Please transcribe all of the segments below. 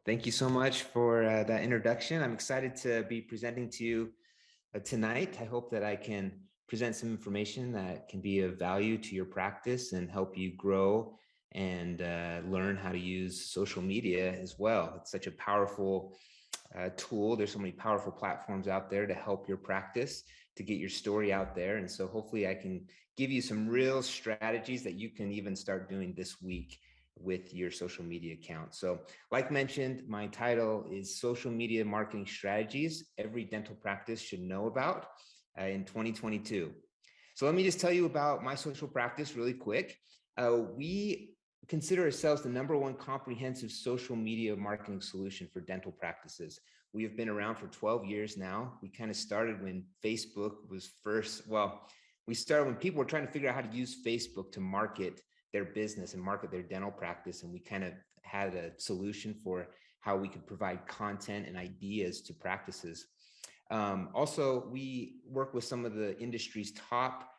Thank you so much for that introduction. I'm excited to be presenting to you tonight. I hope that I can present some information that can be of value to your practice and help you grow and learn how to use social media as well. It's such a powerful tool. There's so many powerful platforms out there to help your practice, to get your story out there. And so hopefully I can give you some real strategies that you can even start doing this week with your social media account. So like mentioned, my title is Social Media Marketing Strategies Every Dental Practice Should Know About in 2022. So let me just tell you about my social practice really quick. We consider ourselves the #1 comprehensive social media marketing solution for dental practices. We have been around for 12 years now. We kind of started when Facebook was first, we started when people were trying to figure out how to use Facebook to market their business and market their dental practice. And we kind of had a solution for how we could provide content and ideas to practices. Also, we work with some of the industry's top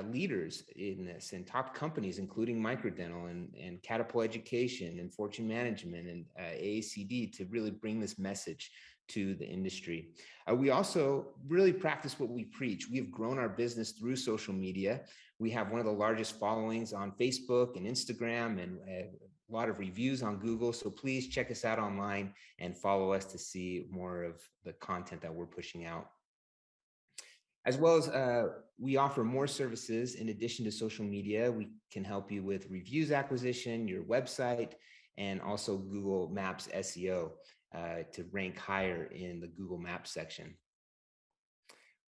leaders in this and top companies, including MicroDental and Catapult Education and Fortune Management and AACD to really bring this message to the industry. We also really practice what we preach. We have grown our business through social media. We have one of the largest followings on Facebook and Instagram and a lot of reviews on Google. So please check us out online and follow us to see more of the content that we're pushing out. As well as we offer more services in addition to social media. We can help you with reviews acquisition, your website, and also Google Maps SEO to rank higher in the Google Maps section.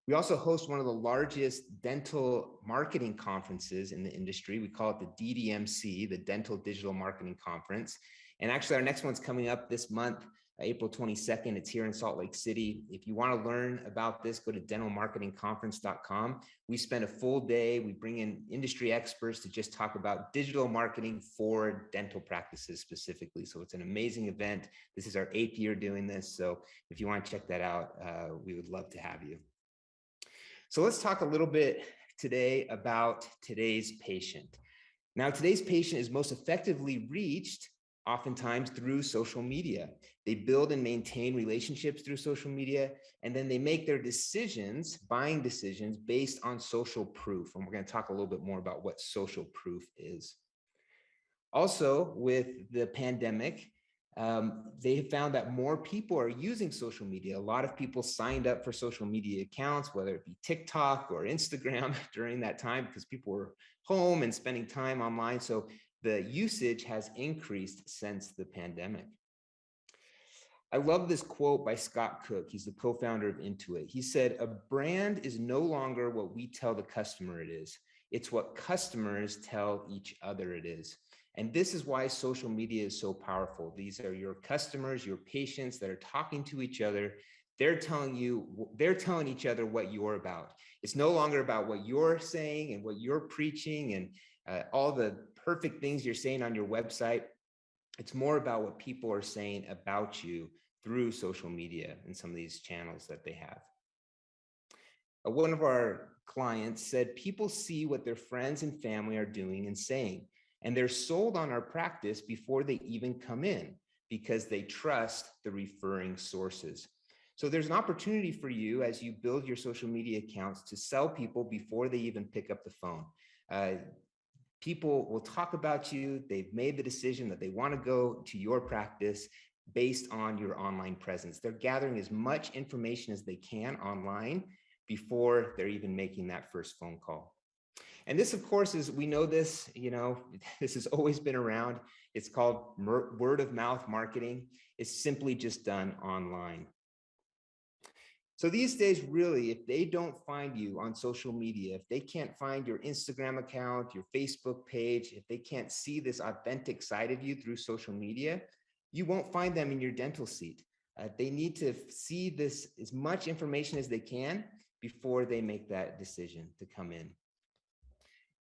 We also host one of the largest dental marketing conferences in the industry. We call it the DDMC, the Dental Digital Marketing Conference. And actually our next one's coming up this month, April 22nd. It's here in Salt Lake City. If you want to learn about this, go to dentalmarketingconference.com. We spend a full day. We bring in industry experts to just talk about digital marketing for dental practices specifically. So it's an amazing event. This is our 8th year doing this. So if you want to check that out, we would love to have you. So let's talk a little bit today about today's patient. Now, today's patient is most effectively reached oftentimes through social media. They build and maintain relationships through social media, and then they make their decisions, buying decisions, based on social proof. And we're going to talk a little bit more about what social proof is. Also, with the pandemic, they have found that more people are using social media. A lot of people signed up for social media accounts, whether it be TikTok or Instagram during that time, because people were home and spending time online. So the usage has increased since the pandemic. I love this quote by Scott Cook. He's the co-founder of Intuit. He said, "A brand is no longer what we tell the customer it is. It's what customers tell each other it is." And this is why social media is so powerful. These are your customers, your patients that are talking to each other. They're telling each other what you're about. It's no longer about what you're saying and what you're preaching and all the perfect things you're saying on your website. It's more about what people are saying about you through social media and some of these channels that they have. One of our clients said, "People see what their friends and family are doing and saying, and they're sold on our practice before they even come in because they trust the referring sources." So there's an opportunity for you as you build your social media accounts to sell people before they even pick up the phone. People will talk about you. They've made the decision that they want to go to your practice based on your online presence. They're gathering as much information as they can online before they're even making that first phone call. And this, of course, we know this, this has always been around. It's called word of mouth marketing. It's simply just done online. So these days, really, if they don't find you on social media, if they can't find your Instagram account, your Facebook page, if they can't see this authentic side of you through social media, you won't find them in your dental seat. They need to see this as much information as they can before they make that decision to come in.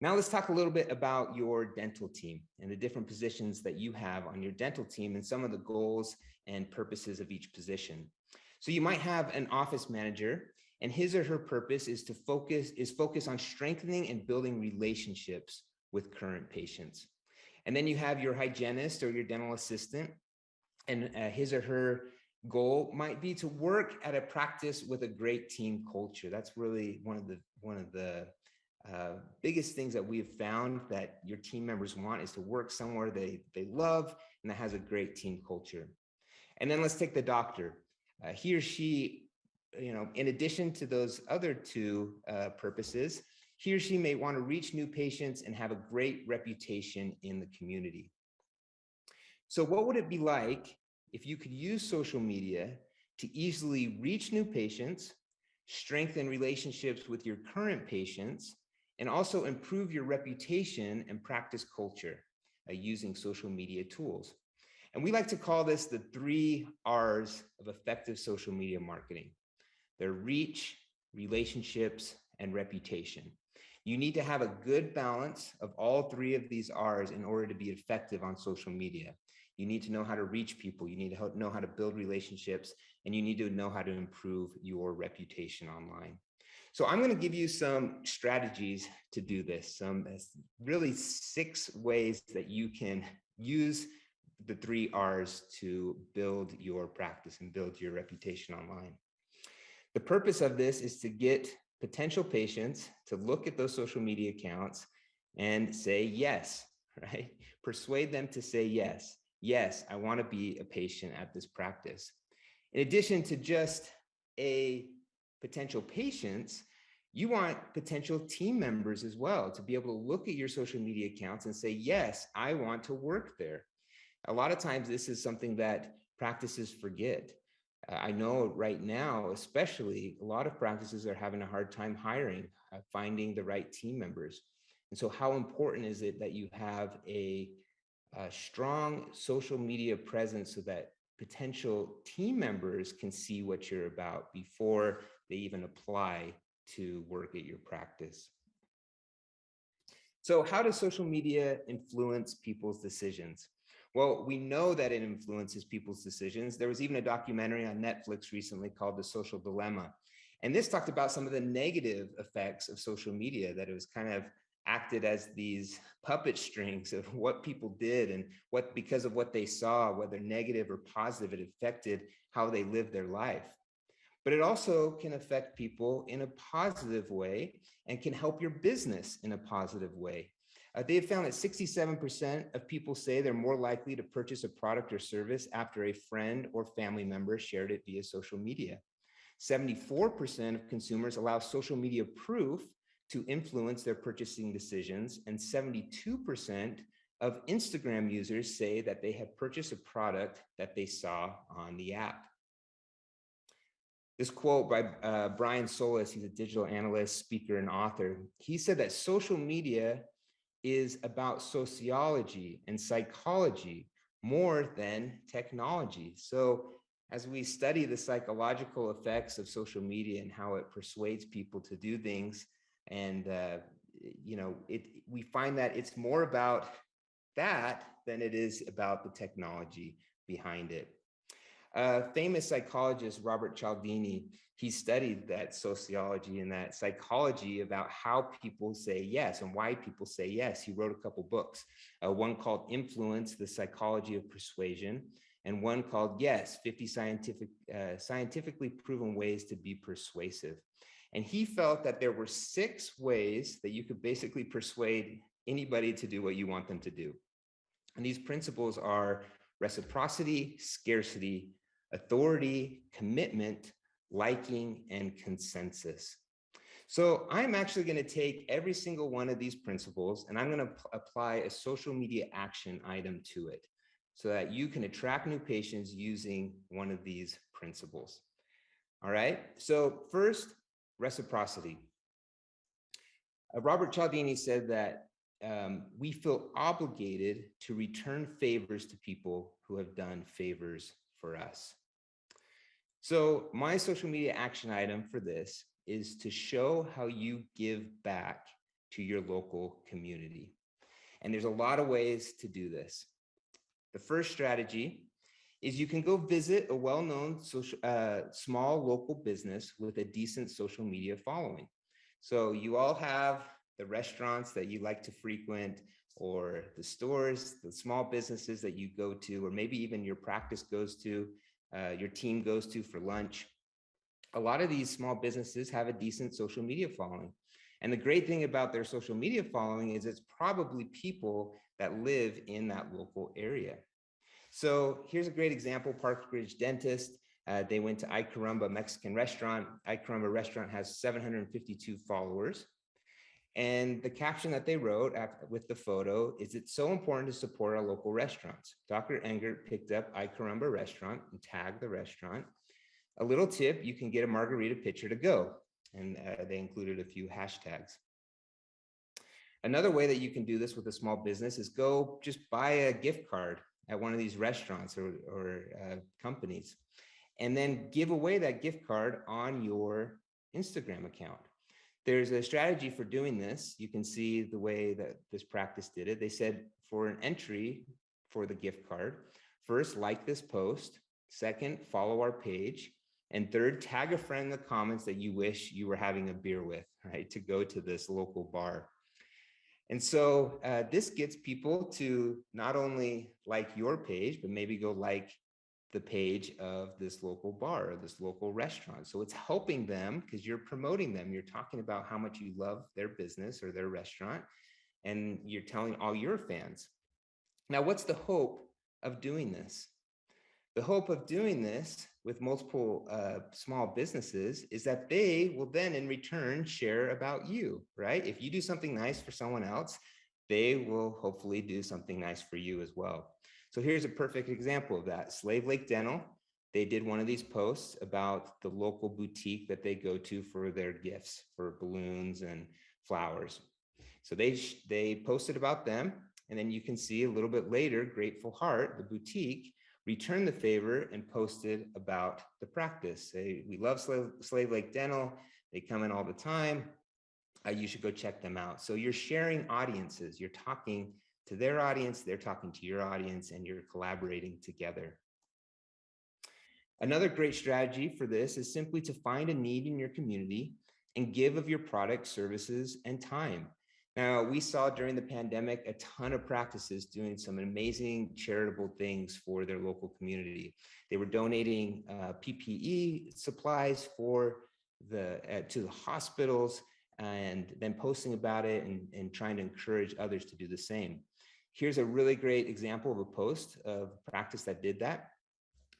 Now let's talk a little bit about your dental team and the different positions that you have on your dental team and some of the goals and purposes of each position. So you might have an office manager, and his or her purpose is to focus on strengthening and building relationships with current patients. And then you have your hygienist or your dental assistant. And his or her goal might be to work at a practice with a great team culture. That's really one of the biggest things that we have found that your team members want is to work somewhere they love and that has a great team culture. And then let's take the doctor. He or she, in addition to those other two purposes, he or she may want to reach new patients and have a great reputation in the community. So what would it be like if you could use social media to easily reach new patients, strengthen relationships with your current patients, and also improve your reputation and practice culture using social media tools? And we like to call this the 3 R's of effective social media marketing. They're reach, relationships, and reputation. You need to have a good balance of all 3 of these R's in order to be effective on social media. You need to know how to reach people, you need to know how to build relationships, and you need to know how to improve your reputation online. So I'm going to give you some strategies to do this, some really 6 ways that you can use the 3 R's to build your practice and build your reputation online. The purpose of this is to get potential patients to look at those social media accounts and say yes, right? Persuade them to say yes. Yes, I want to be a patient at this practice. In addition to just a potential patients, you want potential team members as well to be able to look at your social media accounts and say, yes, I want to work there. A lot of times this is something that practices forget. I know right now, especially, a lot of practices are having a hard time hiring, finding the right team members. And so how important is it that you have a strong social media presence so that potential team members can see what you're about before they even apply to work at your practice? So how does social media influence people's decisions? Well, we know that it influences people's decisions. There was even a documentary on Netflix recently called The Social Dilemma. And this talked about some of the negative effects of social media, that it was kind of acted as these puppet strings of what people did and what, because of what they saw, whether negative or positive, it affected how they lived their life. But it also can affect people in a positive way and can help your business in a positive way. They have found that 67% of people say they're more likely to purchase a product or service after a friend or family member shared it via social media. 74% of consumers allow social media proof to influence their purchasing decisions, and 72% of Instagram users say that they have purchased a product that they saw on the app. This quote by Brian Solis, he's a digital analyst, speaker, and author. He said that social media is about sociology and psychology more than technology. So as we study the psychological effects of social media and how it persuades people to do things, and we find that it's more about that than it is about the technology behind it. Famous psychologist Robert Cialdini, he studied that sociology and that psychology about how people say yes and why people say yes. He wrote a couple books, one called Influence, The Psychology of Persuasion, and one called Yes, 50 Scientifically Proven Ways to Be Persuasive. And he felt that there were 6 ways that you could basically persuade anybody to do what you want them to do. And these principles are reciprocity, scarcity, authority, commitment, liking, and consensus. So I'm actually going to take every single one of these principles and I'm going to apply a social media action item to it so that you can attract new patients using one of these principles. All right. So first, reciprocity. Robert Cialdini said that we feel obligated to return favors to people who have done favors for us. So my social media action item for this is to show how you give back to your local community. And there's a lot of ways to do this. The first strategy is you can go visit a well-known small local business with a decent social media following. So you all have the restaurants that you like to frequent, or the stores, the small businesses that you go to, or maybe even your practice goes to, your team goes to for lunch. A lot of these small businesses have a decent social media following. And the great thing about their social media following is it's probably people that live in that local area. So here's a great example, Park Ridge Dentist. They went to Ay Caramba Mexican restaurant. Ay Caramba restaurant has 752 followers. And the caption that they wrote with the photo is, "It's so important to support our local restaurants." Dr. Engert picked up Ay Caramba restaurant and tagged the restaurant. A little tip, you can get a margarita pitcher to go. And they included a few hashtags. Another way that you can do this with a small business is go just buy a gift card at one of these restaurants or companies, and then give away that gift card on your Instagram account. There's a strategy for doing this. You can see the way that this practice did it. They said for an entry for the gift card, first, like this post. Second, follow our page. And third, tag a friend in the comments that you wish you were having a beer with, right, to go to this local bar. And so this gets people to not only like your page, but maybe go like the page of this local bar or this local restaurant. So it's helping them because you're promoting them. You're talking about how much you love their business or their restaurant, and you're telling all your fans. Now, what's the hope of doing this? The hope of doing this with multiple small businesses is that they will then in return share about you, right? If you do something nice for someone else, they will hopefully do something nice for you as well. So here's a perfect example of that. Slave Lake Dental, they did one of these posts about the local boutique that they go to for their gifts, for balloons and flowers. So they posted about them, and then you can see a little bit later, Grateful Heart, the boutique, returned the favor and posted about the practice. Say, "We love Slave Lake Dental. They come in all the time. You should go check them out." So you're sharing audiences. You're talking to their audience, they're talking to your audience, and you're collaborating together. Another great strategy for this is simply to find a need in your community and give of your product, services, and time. Now, we saw during the pandemic a ton of practices doing some amazing charitable things for their local community. They were donating PPE supplies for to the hospitals, and then posting about it and trying to encourage others to do the same. Here's a really great example of a post of practice that did that.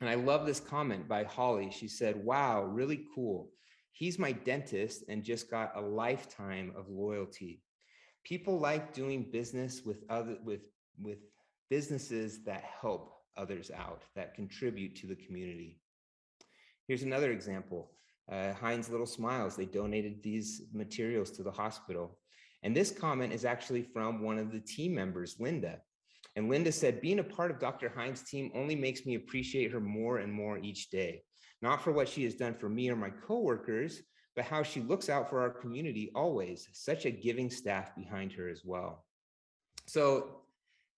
And I love this comment by Holly. She said, "Wow, really cool. He's my dentist and just got a lifetime of loyalty. People like doing business with businesses that help others out, that contribute to the community." Here's another example. Heinz Little Smiles, they donated these materials to the hospital. And this comment is actually from one of the team members, Linda. And Linda said, "Being a part of Dr. Heinz's team only makes me appreciate her more and more each day. Not for what she has done for me or my coworkers, but how she looks out for our community always. Such a giving staff behind her as well." So,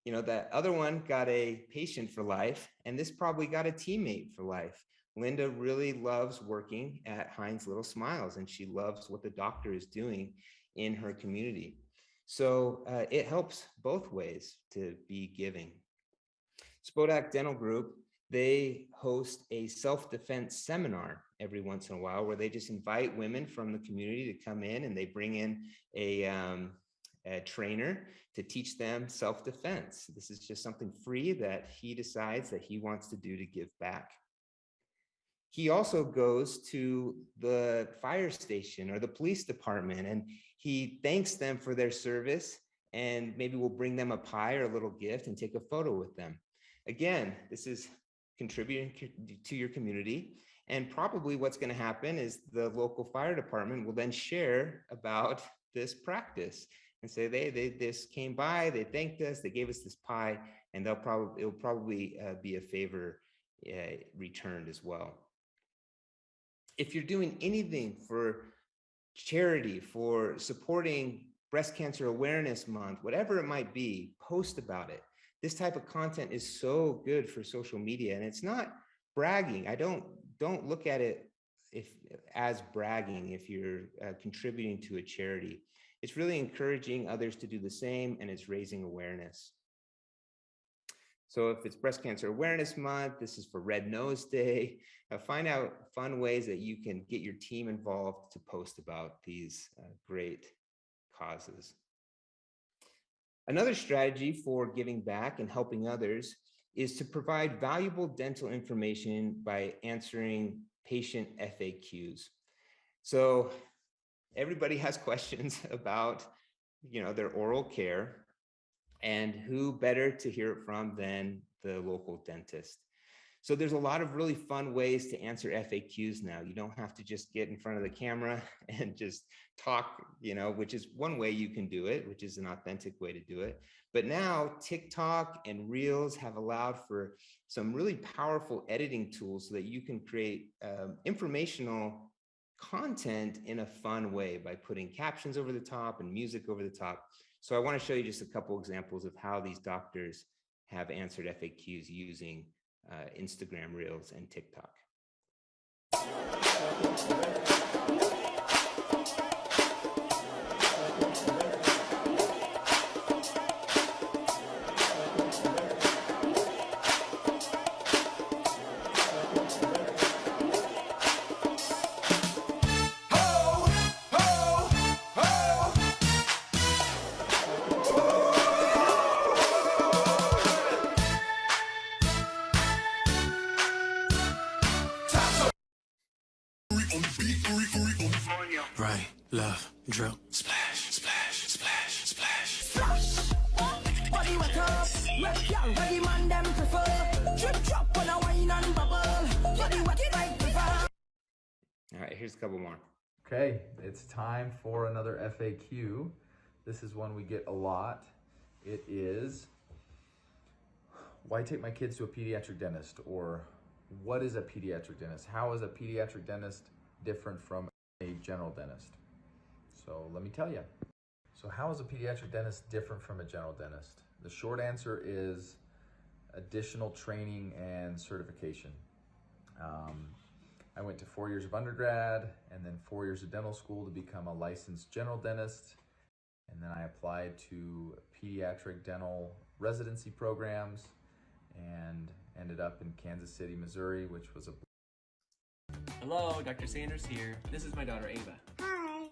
that other one got a patient for life, and this probably got a teammate for life. Linda really loves working at Heinz Little Smiles, and she loves what the doctor is doing in her community. So it helps both ways to be giving. Spodak Dental Group, they host a self-defense seminar every once in a while where they just invite women from the community to come in, and they bring in a trainer to teach them self-defense. This is just something free that he decides that he wants to do to give back. He also goes to the fire station or the police department, and he thanks them for their service, and maybe we'll bring them a pie or a little gift and take a photo with them. Again, this is contributing to your community. And probably what's going to happen is the local fire department will then share about this practice and say they this came by, they thanked us, they gave us this pie, and it'll probably be a favor returned as well. If you're doing anything for charity, for supporting Breast Cancer Awareness Month, whatever it might be, post about it. This type of content is so good for social media, and it's not bragging. I don't look at it as bragging if you're contributing to a charity. it's really encouraging others to do the same, and it's raising awareness. So if it's Breast Cancer Awareness Month, this is for Red Nose Day. Find out fun ways that you can get your team involved to post about these great causes. Another strategy for giving back and helping others is to provide valuable dental information by answering patient FAQs. So everybody has questions about, their oral care, and who better to hear it from than the local dentist. So there's a lot of really fun ways to answer FAQs now. You don't have to just get in front of the camera and just talk, which is one way you can do it, which is an authentic way to do it. But now TikTok and Reels have allowed for some really powerful editing tools so that you can create informational content in a fun way by putting captions over the top and music over the top. So I want to show you just a couple examples of how these doctors have answered FAQs using Instagram Reels and TikTok. Right, love, drill, splash, splash, splash, splash. Splash! Body wet up, red girl, ready man them prefer. Drip drop on a wine and bubble. Body wet like river. All right, here's a couple more. Okay, it's time for another FAQ. This is one we get a lot. It is, why take my kids to a pediatric dentist? Or what is a pediatric dentist? How is a pediatric dentist different from a general dentist? So let me tell you. So how is a pediatric dentist different from a general dentist? The short answer is additional training and certification. I went to 4 years of undergrad and then 4 years of dental school to become a licensed general dentist. And then I applied to pediatric dental residency programs and ended up in Kansas City, Missouri, which was a... Hello, Dr. Sanders here. This is my daughter Ava. Hi.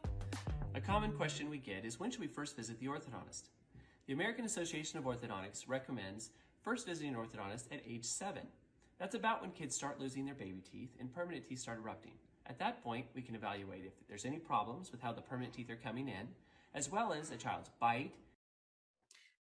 A common question we get is, when should we first visit the orthodontist? The American Association of Orthodontics recommends first visiting an orthodontist at age 7. That's about when kids start losing their baby teeth and permanent teeth start erupting. At that point, we can evaluate if there's any problems with how the permanent teeth are coming in, as well as a child's bite.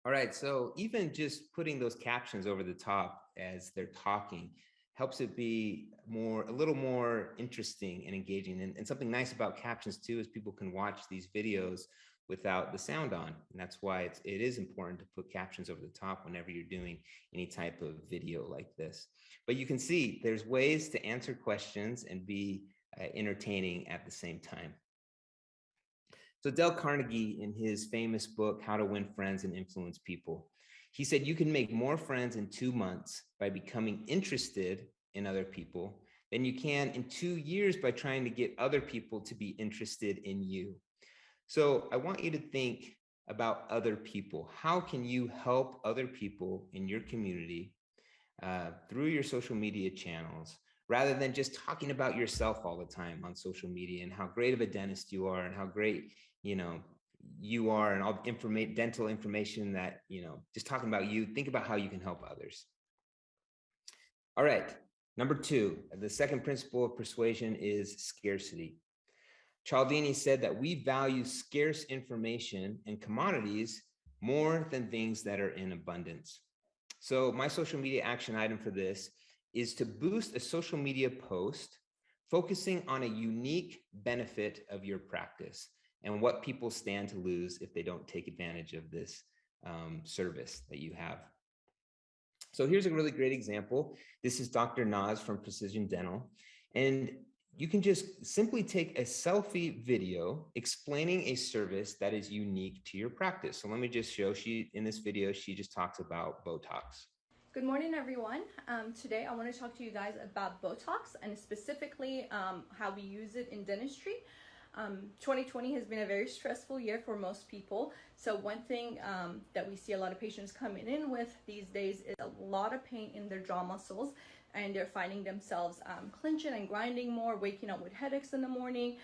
All right, so even just putting those captions over the top as they're talking helps it be a little more interesting and engaging. And something nice about captions too is people can watch these videos without the sound on. And that's why it is important to put captions over the top whenever you're doing any type of video like this. But you can see there's ways to answer questions and be entertaining at the same time. So Dale Carnegie, in his famous book, How to Win Friends and Influence People, he said, you can make more friends in 2 months by becoming interested in other people than you can in 2 years by trying to get other people to be interested in you. So I want you to think about other people. How can you help other people in your community through your social media channels, rather than just talking about yourself all the time on social media and how great of a dentist you are and how great, you are, and all dental information that, just talking about you. Think about how you can help others. All right, number 2, the second principle of persuasion is scarcity. Cialdini said that we value scarce information and commodities more than things that are in abundance. So my social media action item for this is to boost a social media post focusing on a unique benefit of your practice and what people stand to lose if they don't take advantage of this service that you have. So here's a really great example. This is Dr. Naz from Precision Dental. And you can just simply take a selfie video explaining a service that is unique to your practice. So let me just show, in this video, she just talks about Botox. Good morning, everyone. Today I want to talk to you guys about Botox and specifically how we use it in dentistry. 2020 has been a very stressful year for most people. So one thing that we see a lot of patients coming in with these days is a lot of pain in their jaw muscles, and they're finding themselves clenching and grinding more, waking up with headaches in the morning.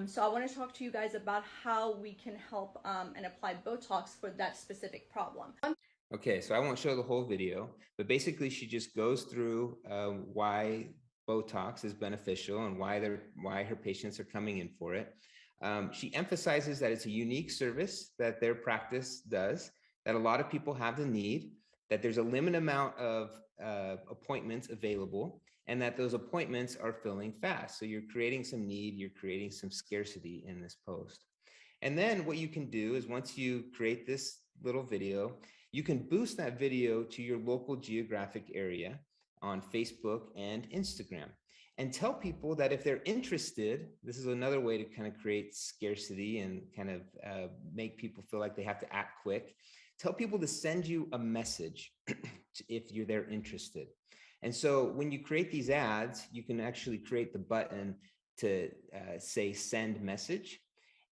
So I want to talk to you guys about how we can help and apply Botox for that specific problem. Okay, so I won't show the whole video, but basically she just goes through why Botox is beneficial and why her patients are coming in for it. She emphasizes that it's a unique service that their practice does, that a lot of people have the need, that there's a limited amount of appointments available, and that those appointments are filling fast. So you're creating some need, you're creating some scarcity in this post. And then what you can do is once you create this little video, you can boost that video to your local geographic area on Facebook and Instagram, and tell people that if they're interested, this is another way to kind of create scarcity and kind of make people feel like they have to act quick. Tell people to send you a message if they're interested. And so when you create these ads, you can actually create the button to say send message.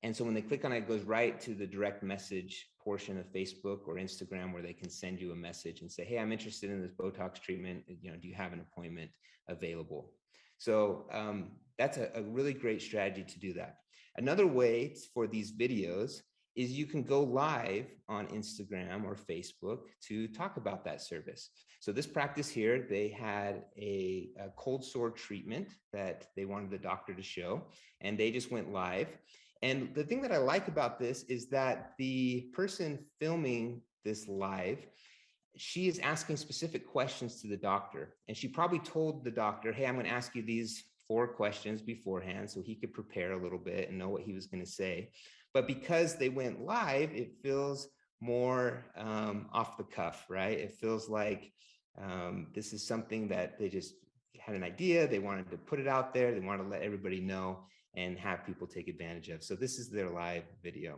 And so when they click on it, it goes right to the direct message portion of Facebook or Instagram, where they can send you a message and say, hey, I'm interested in this Botox treatment. Do you have an appointment available? So that's a really great strategy to do that. Another way for these videos is you can go live on Instagram or Facebook to talk about that service. So this practice here, they had a cold sore treatment that they wanted the doctor to show, and they just went live. And the thing that I like about this is that the person filming this live, she is asking specific questions to the doctor. And she probably told the doctor, hey, I'm going to ask you these 4 questions beforehand so he could prepare a little bit and know what he was going to say. But because they went live, it feels more off the cuff, right? It feels like this is something that they just had an idea. They wanted to put it out there. They wanted to let everybody know and have people take advantage of. So this is their live video.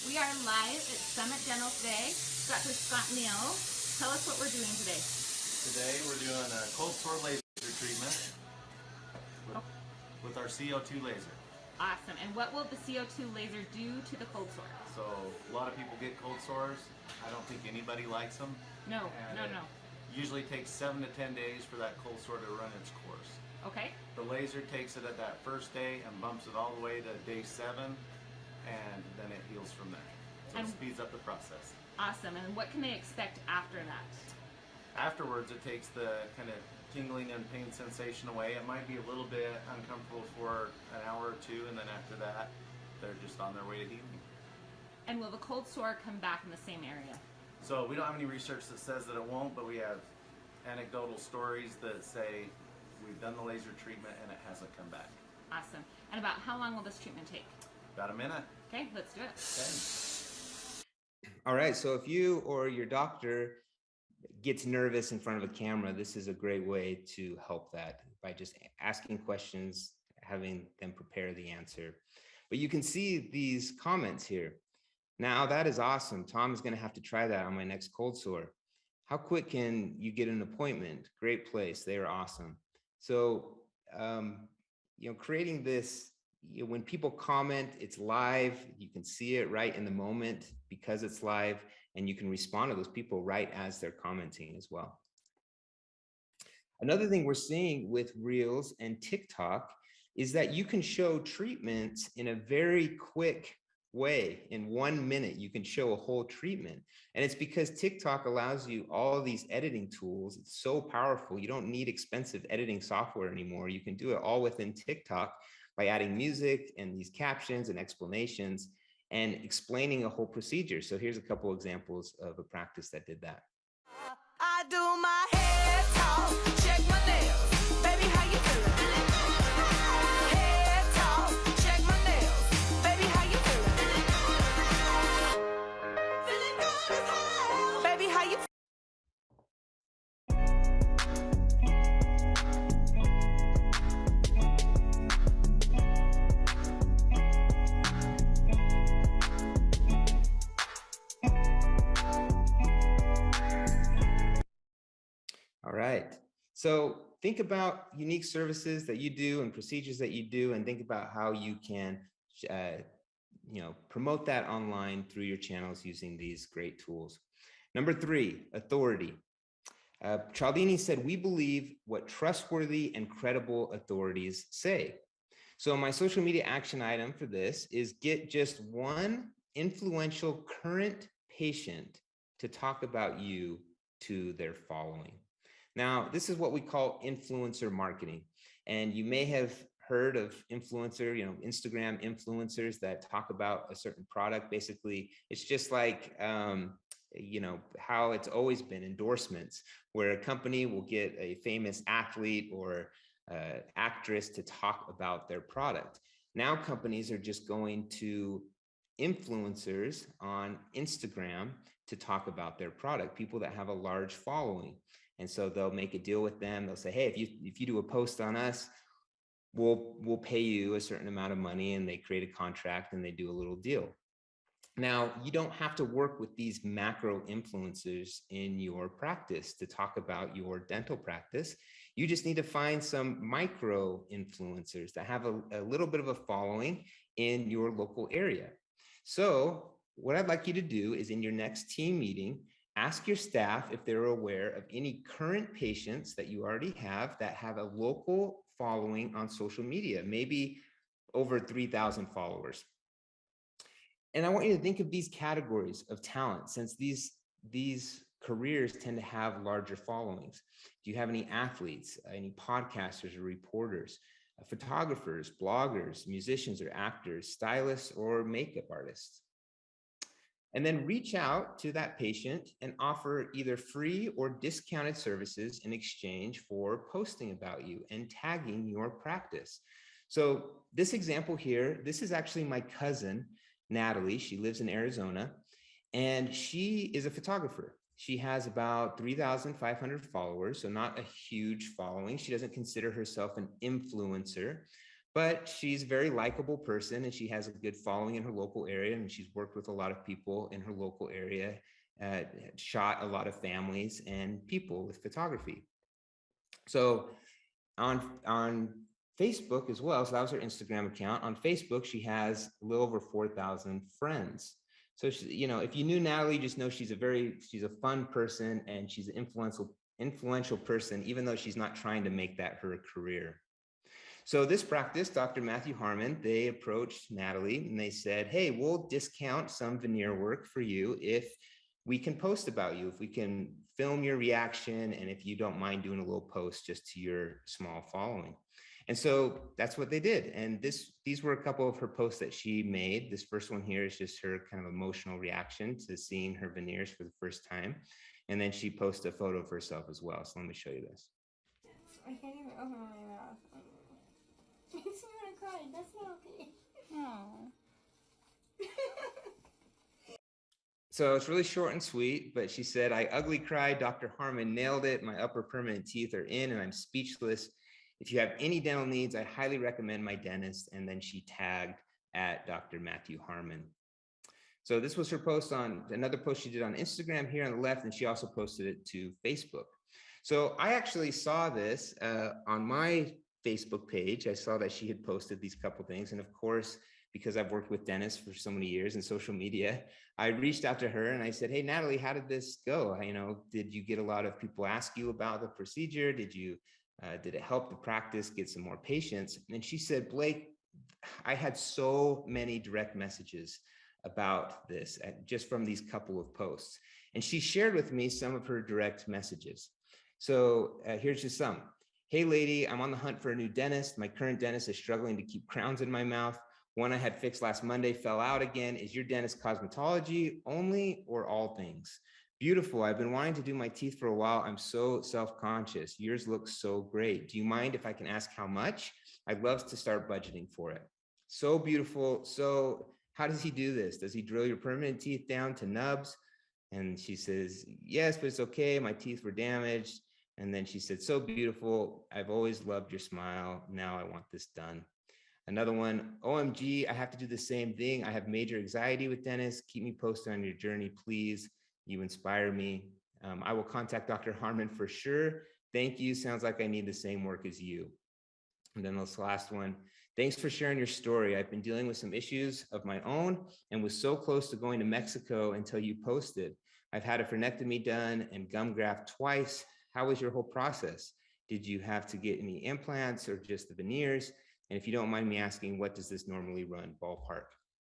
We are live at Summit Dental today. Dr. Scott Neal, tell us what we're doing today. Today we're doing a cold sore laser treatment with our CO2 laser. Awesome. And what will the CO2 laser do to the cold sore? So a lot of people get cold sores. I don't think anybody likes them. No. Usually takes 7 to 10 days for that cold sore to run its course. Okay. The laser takes it at that first day and bumps it all the way to day 7, and then it heals from there. So it speeds up the process. Awesome. And what can they expect after that? Afterwards, it takes the kind of tingling and pain sensation away. It might be a little bit uncomfortable for an hour or 2, and then after that, they're just on their way to healing. And will the cold sore come back in the same area? So we don't have any research that says that it won't, but we have anecdotal stories that say we've done the laser treatment and it hasn't come back. Awesome. And about how long will this treatment take? About a minute. Okay, let's do it. Okay. All right, so if you or your doctor gets nervous in front of a camera, this is a great way to help that by just asking questions, having them prepare the answer. But you can see these comments here. Now that is awesome. Tom is going to have to try that on my next cold sore. How quick can you get an appointment? Great place. They are awesome. So, creating this, when people comment, it's live. You can see it right in the moment because it's live, and you can respond to those people right as they're commenting as well. Another thing we're seeing with Reels and TikTok is that you can show treatments in a very quick way. In 1 minute, you can show a whole treatment. And it's because TikTok allows you all these editing tools. It's so powerful. You don't need expensive editing software anymore. You can do it all within TikTok by adding music and these captions and explanations and explaining a whole procedure. So here's a couple examples of a practice that did that. I do my head talk, check my nails. Baby, how you feeling? Head talk, check my nails. Baby, how you feeling? Feeling good as hell. Baby, how you All right. So think about unique services that you do and procedures that you do, and think about how you can promote that online through your channels using these great tools. Number 3, authority. Cialdini said, we believe what trustworthy and credible authorities say. So my social media action item for this is get just one influential current patient to talk about you to their following. Now, this is what we call influencer marketing. And you may have heard of influencer, Instagram influencers that talk about a certain product. Basically, it's just like, how it's always been, endorsements, where a company will get a famous athlete or actress to talk about their product. Now companies are just going to influencers on Instagram to talk about their product, people that have a large following. And so they'll make a deal with them. They'll say, hey, if you do a post on us, we'll pay you a certain amount of money, and they create a contract and they do a little deal. Now, you don't have to work with these macro influencers in your practice to talk about your dental practice. You just need to find some micro influencers that have a little bit of a following in your local area. So what I'd like you to do is, in your next team meeting, ask your staff if they're aware of any current patients that you already have that have a local following on social media, maybe over 3,000 followers. And I want you to think of these categories of talent, since these careers tend to have larger followings. Do you have any athletes, any podcasters or reporters, photographers, bloggers, musicians or actors, stylists or makeup artists? And then reach out to that patient and offer either free or discounted services in exchange for posting about you and tagging your practice. So this example here, this is actually my cousin, Natalie. She lives in Arizona, and she is a photographer. She has about 3,500 followers, so not a huge following. She doesn't consider herself an influencer, but she's a very likable person, and she has a good following in her local area, and she's worked with a lot of people in her local area, shot a lot of families and people with photography. So on Facebook as well, so that was her Instagram account. On Facebook, she has a little over 4,000 friends. So she, if you knew Natalie, just know she's a fun person, and she's an influential person, even though she's not trying to make that her career. So this practice, Dr. Matthew Harmon, they approached Natalie and they said, hey, we'll discount some veneer work for you if we can post about you, if we can film your reaction, and if you don't mind doing a little post just to your small following. And so that's what they did. And these were a couple of her posts that she made. This first one here is just her kind of emotional reaction to seeing her veneers for the first time. And then she posted a photo of herself as well. So let me show you this. I can't even open my mouth. Makes me want to cry. That's not okay. Aww. So it's really short and sweet, but she said, I ugly cried. Dr. Harmon nailed it. My upper permanent teeth are in and I'm speechless. If you have any dental needs, I highly recommend my dentist. And then she tagged at Dr. Matthew Harmon. So this was her post on another post she did on Instagram here on the left, and she also posted it to Facebook. So I actually saw this on my Facebook page. I saw that she had posted these couple things. And of course, because I've worked with dentists for so many years in social media, I reached out to her and I said, hey, Natalie, how did this go? Did you get a lot of people ask you about the procedure? Did it help the practice get some more patients? And she said, Blake, I had so many direct messages about this just from these couple of posts. And she shared with me some of her direct messages. So here's just some. Hey lady, I'm on the hunt for a new dentist. My current dentist is struggling to keep crowns in my mouth. One I had fixed last Monday fell out again. Is your dentist cosmetology only or all things? Beautiful. I've been wanting to do my teeth for a while. I'm so self-conscious. Yours looks so great. Do you mind if I can ask how much? I'd love to start budgeting for it. So beautiful. So how does he do this? Does he drill your permanent teeth down to nubs? And she says, yes, but it's okay. My teeth were damaged. And then she said, so beautiful. I've always loved your smile. Now I want this done. Another one, OMG, I have to do the same thing. I have major anxiety with dentists. Keep me posted on your journey, please. You inspire me. I will contact Dr. Harmon for sure. Thank you. Sounds like I need the same work as you. And then this last one, thanks for sharing your story. I've been dealing with some issues of my own and was so close to going to Mexico until you posted. I've had a frenectomy done and gum graft twice. How was your whole process? Did you have to get any implants or just the veneers? And if you don't mind me asking, what does this normally run ballpark?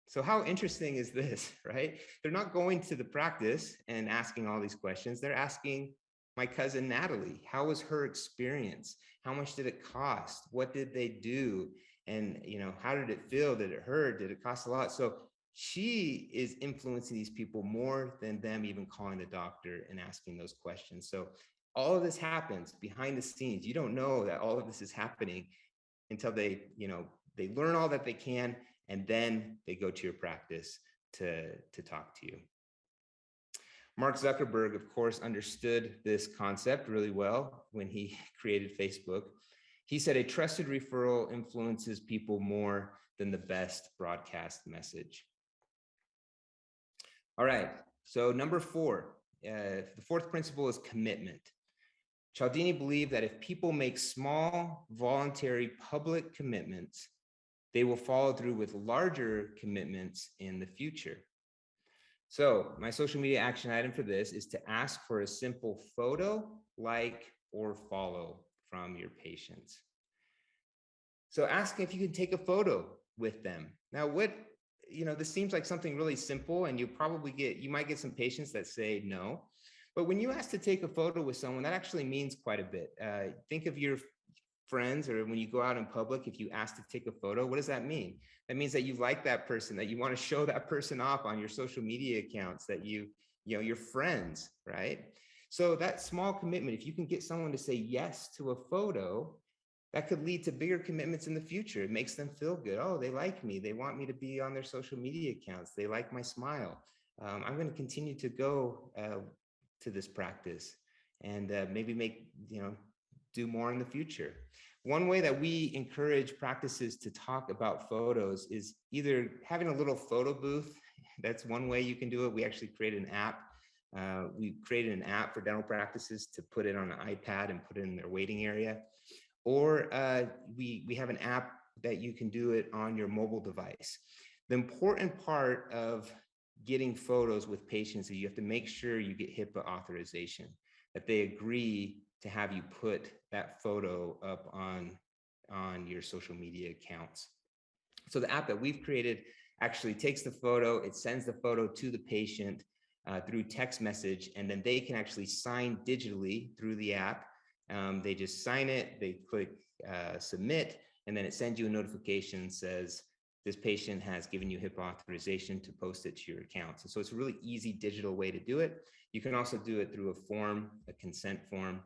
So how interesting is this, right? They're not going to the practice and asking all these questions. They're asking my cousin Natalie, how was her experience? How much did it cost? What did they do? And how did it feel? Did it hurt? Did it cost a lot? So she is influencing these people more than them even calling the doctor and asking those questions. So all of this happens behind the scenes. You don't know that all of this is happening until they learn all that they can, and then they go to your practice to talk to you. Mark Zuckerberg, of course, understood this concept really well when he created Facebook. He said a trusted referral influences people more than the best broadcast message. All right, so number 4, the fourth principle is commitment. Cialdini believed that if people make small, voluntary public commitments, they will follow through with larger commitments in the future. So my social media action item for this is to ask for a simple photo, like, or follow from your patients. So ask if you can take a photo with them. Now, this seems like something really simple, and you might get some patients that say no. But when you ask to take a photo with someone, that actually means quite a bit. Think of your friends, or when you go out in public, if you ask to take a photo, what does that mean? That means that you like that person, that you want to show that person off on your social media accounts, that you're friends, right? So that small commitment, if you can get someone to say yes to a photo, that could lead to bigger commitments in the future. It makes them feel good. Oh, they like me. They want me to be on their social media accounts. They like my smile. I'm going to continue to go to this practice and maybe do more in the future. One way that we encourage practices to talk about photos is either having a little photo booth. That's one way you can do it. We actually created an app. We created an app for dental practices to put it on an iPad and put it in their waiting area. Or we have an app that you can do it on your mobile device. The important part of getting photos with patients is you have to make sure you get HIPAA authorization, that they agree to have you put that photo up on your social media accounts. So the app that we've created actually takes the photo, it sends the photo to the patient through text message, and then they can actually sign digitally through the app. They just sign it, they click submit, and then it sends you a notification that says, this patient has given you HIPAA authorization to post it to your account. So it's a really easy digital way to do it. You can also do it through a form, a consent form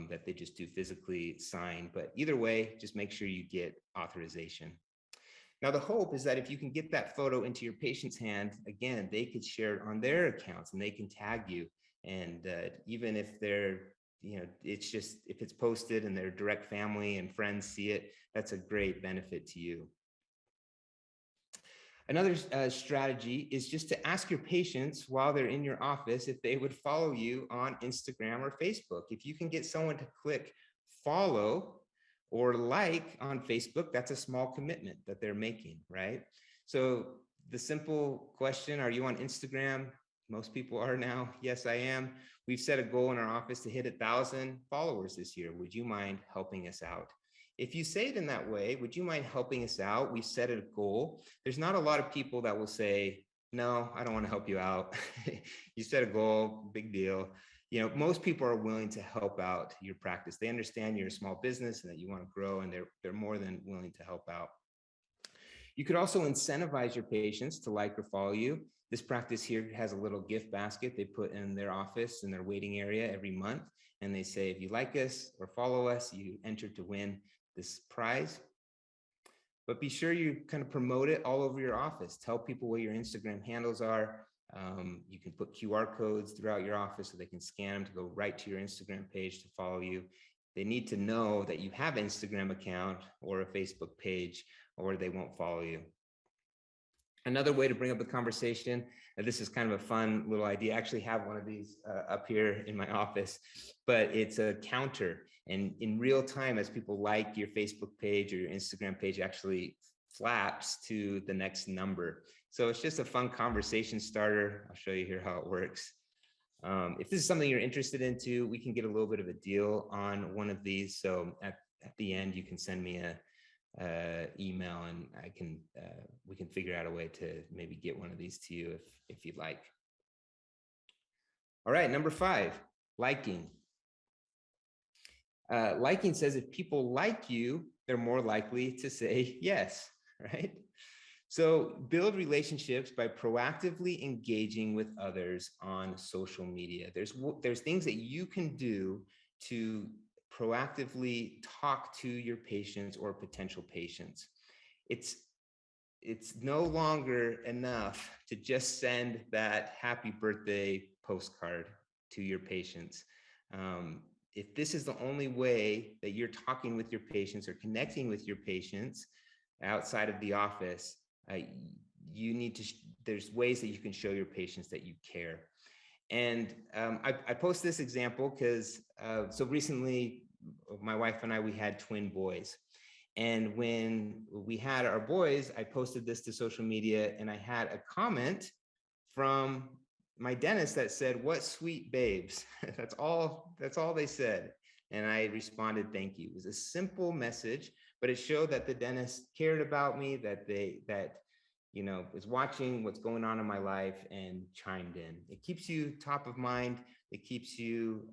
that they just do physically sign. But either way, just make sure you get authorization. Now, the hope is that if you can get that photo into your patient's hand, again, they could share it on their accounts and they can tag you. And even if it's just, if it's posted and their direct family and friends see it, that's a great benefit to you. Another strategy is just to ask your patients while they're in your office if they would follow you on Instagram or Facebook. If you can get someone to click follow or like on Facebook, that's a small commitment that they're making, right? So the simple question, are you on Instagram? Most people are now. Yes, I am. We've set a goal in our office to hit 1,000 followers this year. Would you mind helping us out? If you say it in that way, would you mind helping us out? We set a goal. There's not a lot of people that will say, no, I don't want to help you out. You set a goal, big deal. Most people are willing to help out your practice. They understand you're a small business and that you want to grow, and they're more than willing to help out. You could also incentivize your patients to like or follow you. This practice here has a little gift basket they put in their office in their waiting area every month. And they say, if you like us or follow us, you enter to win this prize. But be sure you kind of promote it all over your office. Tell people what your Instagram handles are. You can put QR codes throughout your office so they can scan them to go right to your Instagram page to follow you. They need to know that you have an Instagram account or a Facebook page, or they won't follow you. Another way to bring up the conversation, and this is kind of a fun little idea. I actually have one of these up here in my office, but it's a counter. And in real time, as people like your Facebook page or your Instagram page, actually flaps to the next number. So it's just a fun conversation starter. I'll show you here how it works. If this is something you're interested into, we can get a little bit of a deal on one of these. So at the end, you can send me a email, and I can we can figure out a way to maybe get one of these to you if you'd like. All right, number 5, liking. Liking says if people like you, they're more likely to say yes, right? So build relationships by proactively engaging with others on social media. There's things that you can do to proactively talk to your patients or potential patients. It's no longer enough to just send that happy birthday postcard to your patients. If this is the only way that you're talking with your patients or connecting with your patients outside of the office, you need to, there's ways that you can show your patients that you care. And I post this example because so recently, my wife and I, we had twin boys. And when we had our boys, I posted this to social media, and I had a comment from my dentist that said, "What sweet babes." That's all they said. And I responded, "Thank you." It was a simple message, but it showed that the dentist cared about me, that was watching what's going on in my life and chimed in. It keeps you top of mind. It keeps you,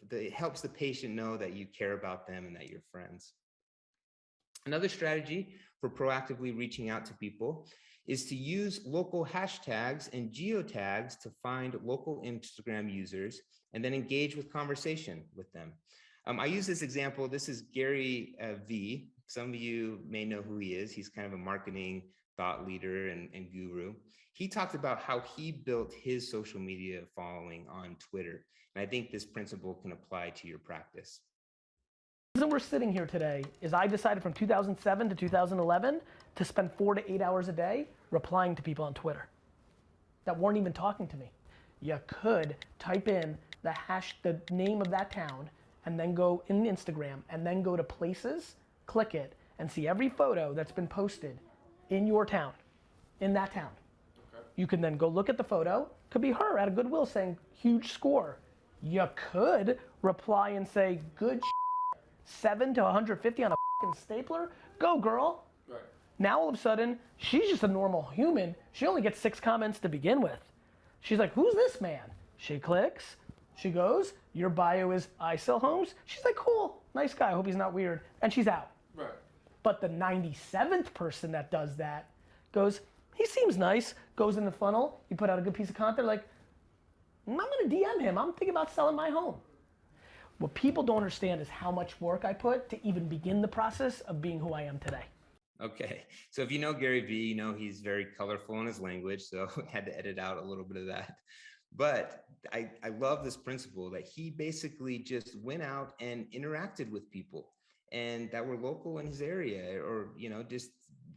it helps the patient know that you care about them and that you're friends. Another strategy for proactively reaching out to people is to use local hashtags and geotags to find local Instagram users and then engage with conversation with them. I use this example. This is Gary V. Some of you may know who he is. He's kind of a marketing thought leader and guru. He talked about how he built his social media following on Twitter. And I think this principle can apply to your practice. The reason we're sitting here today is I decided from 2007 to 2011 to spend 4 to 8 hours a day replying to people on Twitter that weren't even talking to me. You could type in the name of that town and then go in Instagram and then go to places, click it, and see every photo that's been posted in your town, in that town. Okay. You can then go look at the photo. Could be her at a Goodwill saying, huge score. You could reply and say, good 7 to 150 on a fucking stapler. Go, girl. Right. Now all of a sudden, she's just a normal human. She only gets 6 comments to begin with. She's like, who's this man? She clicks. She goes, your bio is I sell homes. She's like, cool, nice guy. I hope he's not weird. And she's out. Right. But the 97th person that does that goes, he seems nice, goes in the funnel, you put out a good piece of content, like, I'm gonna DM him, I'm thinking about selling my home. What people don't understand is how much work I put to even begin the process of being who I am today. Okay, so if you know Gary Vee, you know he's very colorful in his language, so I had to edit out a little bit of that. But I love this principle that he basically just went out and interacted with people and that were local in his area, or, just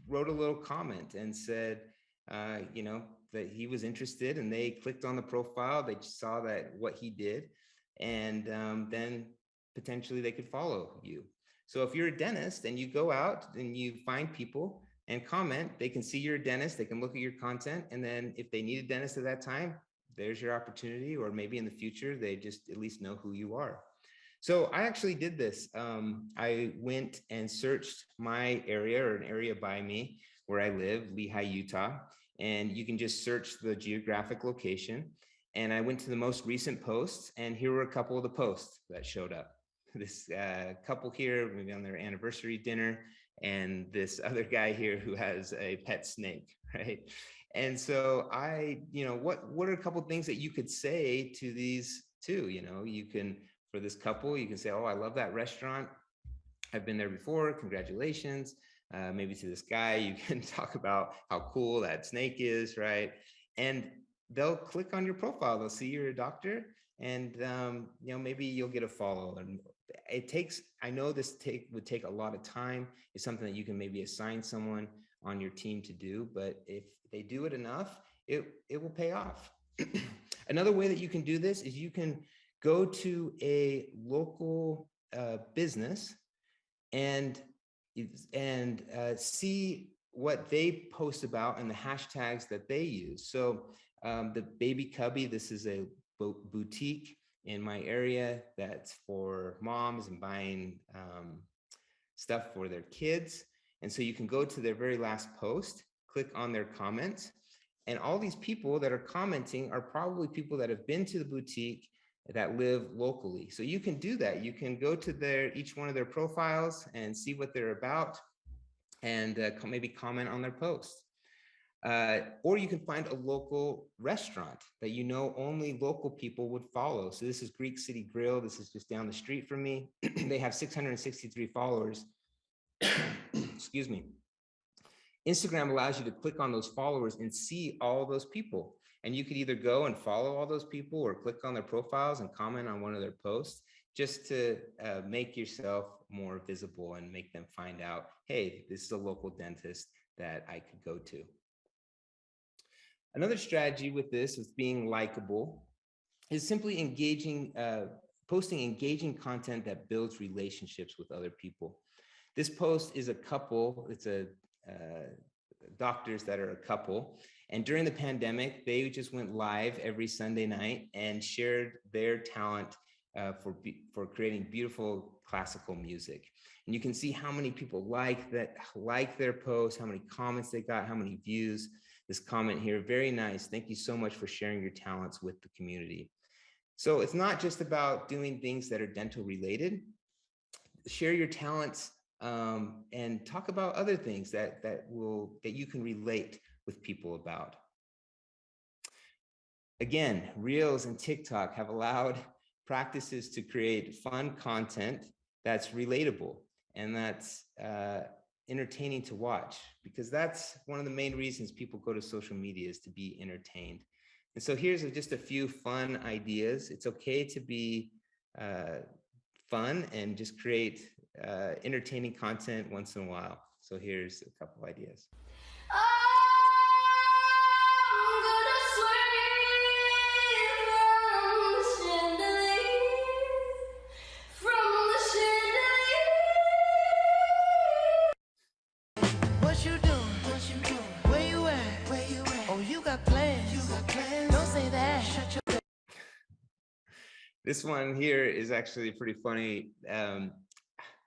wrote a little comment and said, that he was interested, and they clicked on the profile, they saw that what he did, and then potentially they could follow you. So if you're a dentist and you go out and you find people and comment, they can see you're a dentist, they can look at your content, and then if they need a dentist at that time, there's your opportunity, or maybe in the future, they just at least know who you are. So I actually did this. I went and searched my area, or an area by me where I live, Lehi, Utah, and you can just search the geographic location. And I went to the most recent posts, and here were a couple of the posts that showed up. This couple here, maybe on their anniversary dinner, and this other guy here who has a pet snake, right? And so what are a couple of things that you could say to these two? You can, for this couple, you can say, oh, I love that restaurant. I've been there before, congratulations. Maybe to this guy, you can talk about how cool that snake is, right? And they'll click on your profile, they'll see you're a doctor, and maybe you'll get a follow. I know this would take a lot of time. It's something that you can maybe assign someone on your team to do, but if they do it enough, it will pay off. Another way that you can do this is you can go to a local business and see what they post about and the hashtags that they use. So the Baby Cubby, this is a boutique in my area that's for moms and buying stuff for their kids. And so you can go to their very last post, click on their comments, and all these people that are commenting are probably people that have been to the boutique that live locally. So you can do that. You can go to each one of their profiles and see what they're about and maybe comment on their posts. Or you can find a local restaurant that you know only local people would follow. So this is Greek City Grill. This is just down the street from me. They have 663 followers. Excuse me. Instagram allows you to click on those followers and see all those people. And you could either go and follow all those people or click on their profiles and comment on one of their posts just to make yourself more visible and make them find out, hey, this is a local dentist that I could go to. Another strategy with this is being likable is simply posting engaging content that builds relationships with other people. This post is a couple, it's a doctors that are a couple. And during the pandemic, they just went live every Sunday night and shared their talent for creating beautiful classical music. And you can see how many people like their post, how many comments they got, how many views. This comment here, very nice. Thank you so much for sharing your talents with the community. So it's not just about doing things that are dental related. Share your talents and talk about other things that you can relate with people about. Again, Reels and TikTok have allowed practices to create fun content that's relatable and that's entertaining to watch, because that's one of the main reasons people go to social media, is to be entertained. And so here's just a few fun ideas. It's okay to be fun and just create entertaining content once in a while. So here's a couple ideas. What you doing? Where you at? Oh, you got plans. Don't say that. Shut your. This one here is actually pretty funny.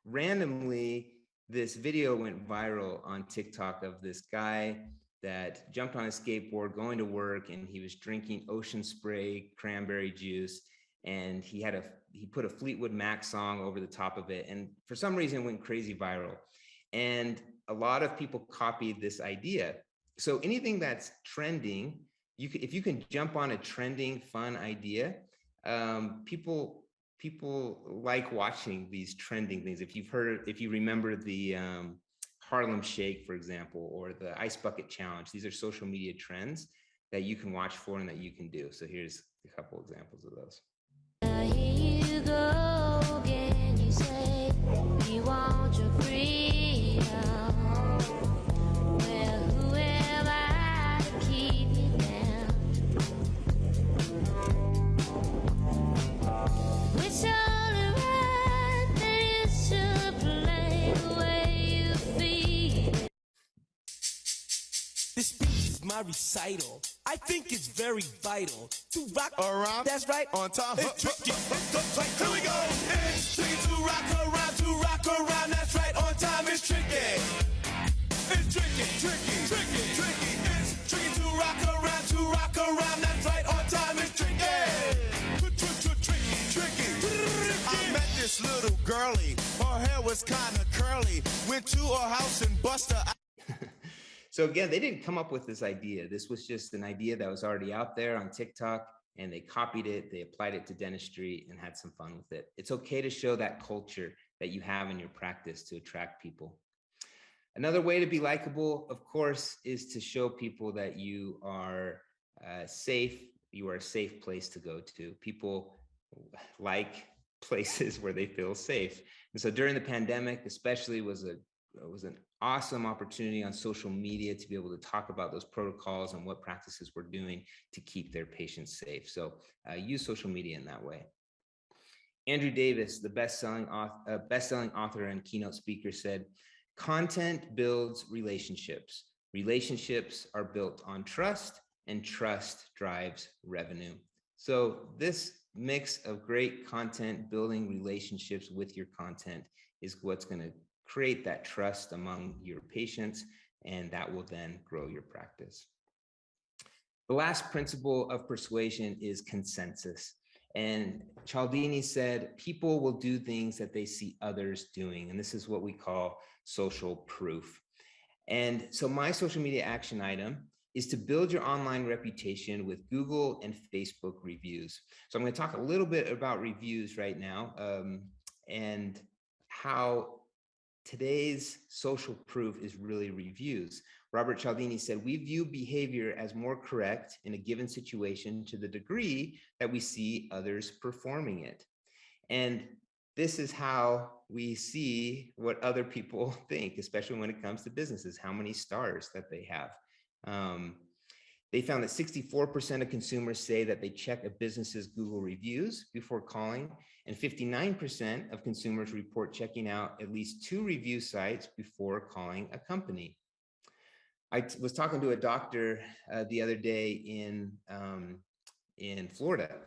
Randomly, this video went viral on TikTok of this guy that jumped on a skateboard going to work, and he was drinking Ocean Spray cranberry juice, and he put a Fleetwood Mac song over the top of it, and for some reason it went crazy viral. And a lot of people copied this idea. So anything that's trending, if you can jump on a trending, fun idea, people like watching these trending things. If you remember the Harlem Shake, for example, or the Ice Bucket Challenge, these are social media trends that you can watch for and that you can do. So here's a couple examples of those. Here you go again, you say you want your freedom. Well, who am I to keep you down? It's only right that you should play the way you feel. This speech is my recital. I think it's very vital to rock around. That's right, on time. It's tricky. Here we go. It's tricky to rock around. That's right, on time. It's tricky. It's tricky. It's tricky to rock around. That's right, on time. It's tricky. I met this little girlie. Her hair was kind of curly. Went to her house and bust her. So again, they didn't come up with this idea. This was just an idea that was already out there on TikTok, and they copied it, they applied it to dentistry and had some fun with it. It's okay to show that culture that you have in your practice to attract people. Another way to be likable, of course, is to show people that you are safe. You are a safe place to go to. People like places where they feel safe. And so during the pandemic, especially, was an awesome opportunity on social media to be able to talk about those protocols and what practices we're doing to keep their patients safe. So use social media in that way. Andrew Davis, the best-selling author and keynote speaker, said, "Content builds relationships. Relationships are built on trust, and trust drives revenue." So this mix of great content, building relationships with your content, is what's going to create that trust among your patients, and that will then grow your practice. The last principle of persuasion is consensus. And Cialdini said, people will do things that they see others doing. And this is what we call social proof. And so my social media action item is to build your online reputation with Google and Facebook reviews. So I'm going to talk a little bit about reviews right now, and how today's social proof is really reviews. Robert Cialdini said, "We view behavior as more correct in a given situation to the degree that we see others performing it." And this is how we see what other people think, especially when it comes to businesses, how many stars that they have. They found that 64% of consumers say that they check a business's Google reviews before calling, and 59% of consumers report checking out at least 2 review sites before calling a company. I was talking to a doctor the other day in Florida,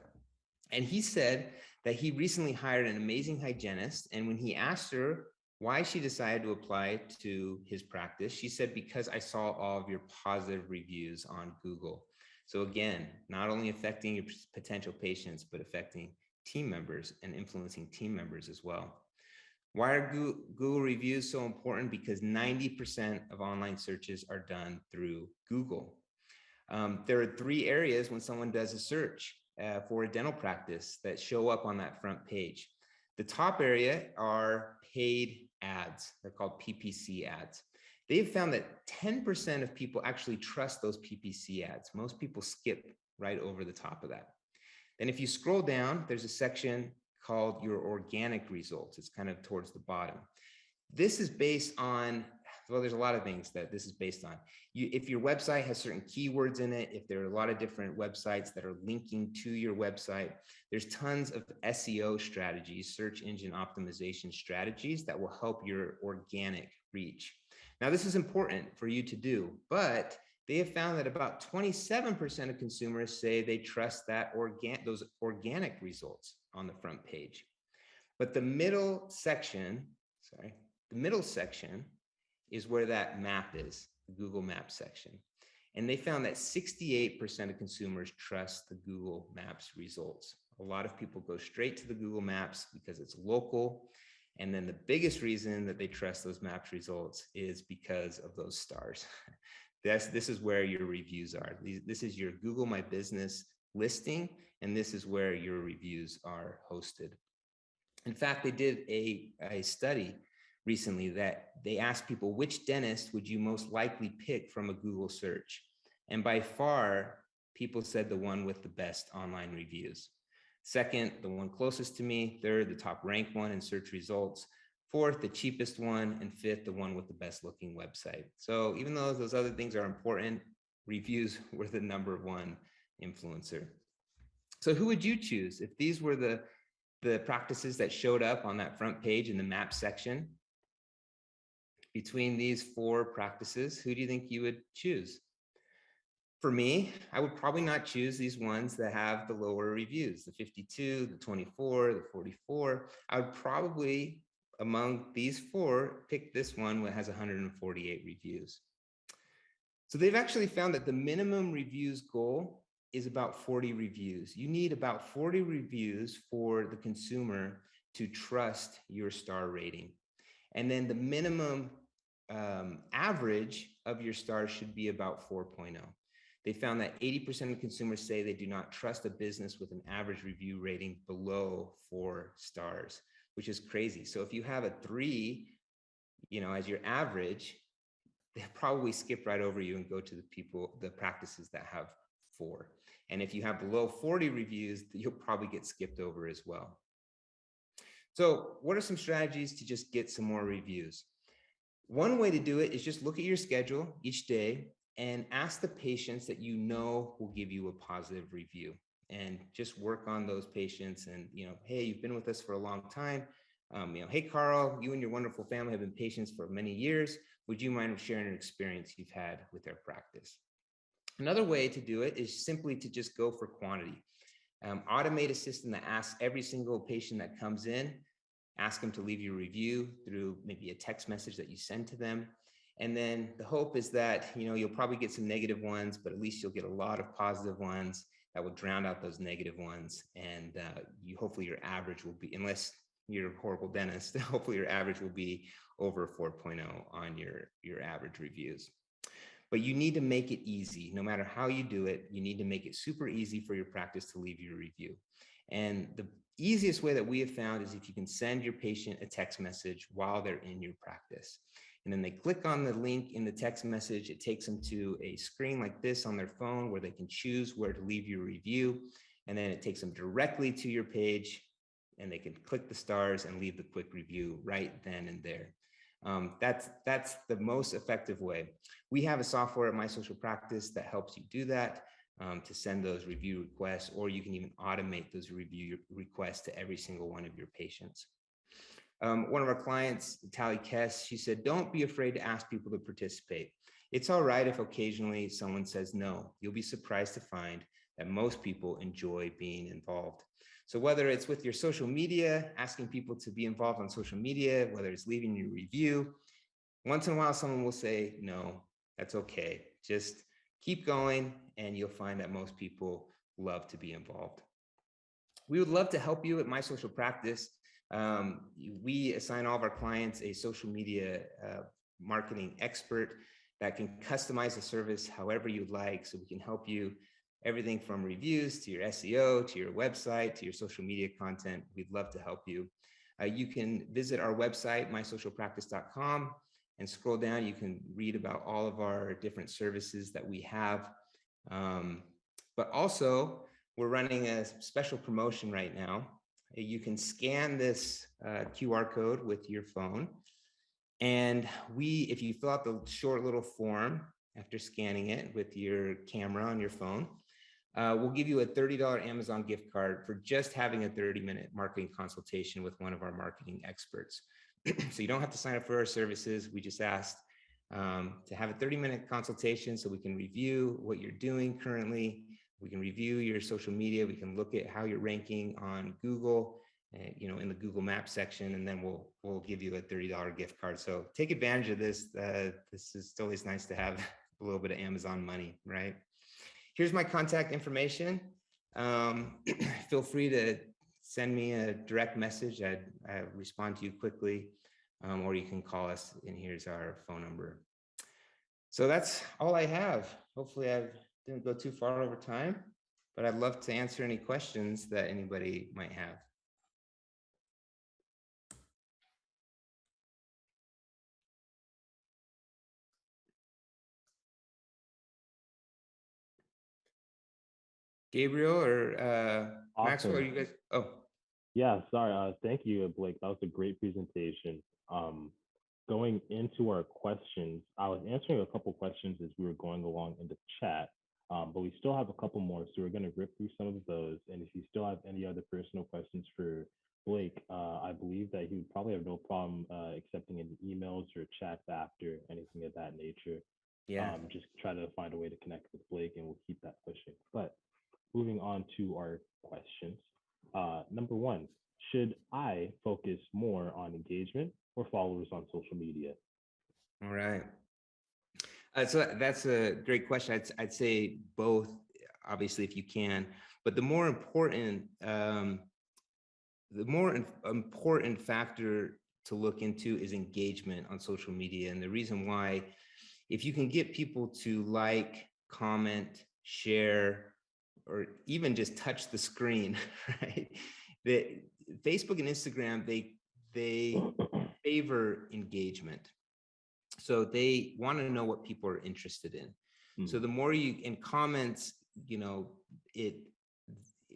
and he said that he recently hired an amazing hygienist, and when he asked her why she decided to apply to his practice, she said, "Because I saw all of your positive reviews on Google." So again, not only affecting your potential patients, but affecting team members and influencing team members as well. Why are Google reviews so important? Because 90% of online searches are done through Google. There are 3 areas when someone does a search for a dental practice that show up on that front page. The top area are paid ads. They're called PPC ads. They've found that 10% of people actually trust those PPC ads. Most people skip right over the top of that. Then if you scroll down, there's a section called your organic results. It's kind of towards the bottom. This is based on, well, there's a lot of things that this is based on. If your website has certain keywords in it, if there are a lot of different websites that are linking to your website, there's tons of SEO strategies, search engine optimization strategies, that will help your organic reach. Now, this is important for you to do, but they have found that about 27% of consumers say they trust that those organic results on the front page. But the middle section is where that map is, the Google Maps section. And they found that 68% of consumers trust the Google Maps results. A lot of people go straight to the Google Maps because it's local. And then the biggest reason that they trust those Maps results is because of those stars. This is where your reviews are. This is your Google My Business listing, and this is where your reviews are hosted. In fact, they did a study recently that they asked people, which dentist would you most likely pick from a Google search? And by far, people said the one with the best online reviews. Second, the one closest to me. Third, the top ranked one in search results. Fourth, the cheapest one. And fifth, the one with the best looking website. So even though those other things are important, reviews were the #1 influencer. So who would you choose if these were the practices that showed up on that front page in the map section? Between these 4 practices, who do you think you would choose? For me, I would probably not choose these ones that have the lower reviews, the 52, the 24, the 44. I would probably, among these 4, pick this one that has 148 reviews. So they've actually found that the minimum reviews goal is about 40 reviews. You need about 40 reviews for the consumer to trust your star rating. And then the minimum average of your stars should be about 4.0. They found that 80% of consumers say they do not trust a business with an average review rating below 4 stars, which is crazy. So if you have a 3, as your average, they'll probably skip right over you and go to the practices that have 4. And if you have below 40 reviews, you'll probably get skipped over as well. So what are some strategies to just get some more reviews? One way to do it is just look at your schedule each day and ask the patients that you know will give you a positive review, and just work on those patients. And, hey, you've been with us for a long time. Hey, Carl, you and your wonderful family have been patients for many years. Would you mind sharing an experience you've had with our practice? Another way to do it is simply to just go for quantity. Automate a system that asks every single patient that comes in, ask them to leave you a review through maybe a text message that you send to them. And then the hope is that, you'll probably get some negative ones, but at least you'll get a lot of positive ones that will drown out those negative ones. And hopefully your average will be, unless you're a horrible dentist, hopefully your average will be over 4.0 on your average reviews. But you need to make it easy. No matter how you do it, you need to make it super easy for your practice to leave you a review. And the easiest way that we have found is if you can send your patient a text message while they're in your practice. And then they click on the link in the text message, it takes them to a screen like this on their phone where they can choose where to leave your review. And then it takes them directly to your page, and they can click the stars and leave the quick review right then and there. That's the most effective way. We have a software at My Social Practice that helps you do that, to send those review requests, or you can even automate those review requests to every single one of your patients. One of our clients, Tally Kess, she said, don't be afraid to ask people to participate. It's all right if occasionally someone says no. You'll be surprised to find that most people enjoy being involved. So whether it's with your social media, asking people to be involved on social media, whether it's leaving your review, once in a while someone will say no. That's okay. Just keep going and you'll find that most people love to be involved. We would love to help you at My Social Practice. We assign all of our clients a social media marketing expert that can customize the service however you'd like. So we can help you everything from reviews to your SEO, to your website, to your social media content. We'd love to help you. You can visit our website, mysocialpractice.com, and scroll down. You can read about all of our different services that we have. But also, we're running a special promotion right now. You can scan this QR code with your phone. And if you fill out the short little form after scanning it with your camera on your phone, we'll give you a $30 Amazon gift card for just having a 30-minute marketing consultation with one of our marketing experts. So you don't have to sign up for our services. We just asked to have a 30-minute consultation so we can review what you're doing currently. We can review your social media. We can look at how you're ranking on Google, in the Google Maps section, and then we'll give you a $30 gift card. So take advantage of this. This is always nice to have a little bit of Amazon money, right? Here's my contact information. Feel free to send me a direct message. I respond to you quickly, or you can call us, and here's our phone number. So that's all I have. Hopefully I didn't go too far over time, but I'd love to answer any questions that anybody might have. Gabriel or Maxwell, are you guys? Oh, yeah, sorry. Thank you, Blake. That was a great presentation. Going into our questions, I was answering a couple questions as we were going along in the chat, but we still have a couple more, so we're going to rip through some of those. And if you still have any other personal questions for Blake, I believe that he would probably have no problem accepting any emails or chats after, anything of that nature. Yeah. Just try to find a way to connect with Blake, and we'll keep that pushing. But moving on to our questions. Number one, should I focus more on engagement or followers on social media? All right. So that's a great question. I'd say both, obviously, if you can. But the more important factor to look into is engagement on social media. And the reason why, if you can get people to like, comment, share, or even just touch the screen, right? The Facebook and Instagram, they favor engagement. So they want to know what people are interested in. So the more you in comments,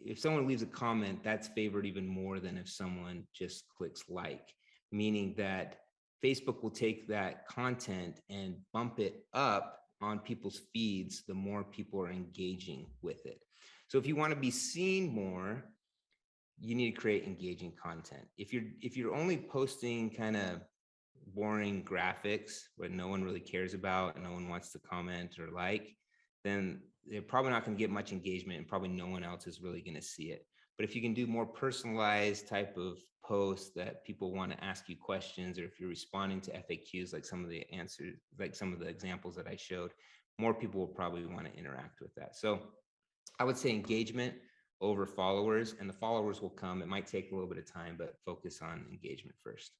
if someone leaves a comment, that's favored even more than if someone just clicks like, meaning that Facebook will take that content and bump it up on people's feeds the more people are engaging with it. So if you want to be seen more, you need to create engaging content. If you're only posting kind of boring graphics what no one really cares about and no one wants to comment or like, then they're probably not going to get much engagement and probably no one else is really going to see it. But if you can do more personalized type of posts that people want to ask you questions, or if you're responding to FAQs like some of the answers, like some of the examples that I showed, more people will probably want to interact with that. So I would say engagement over followers, and the followers will come. It might take a little bit of time, but focus on engagement first.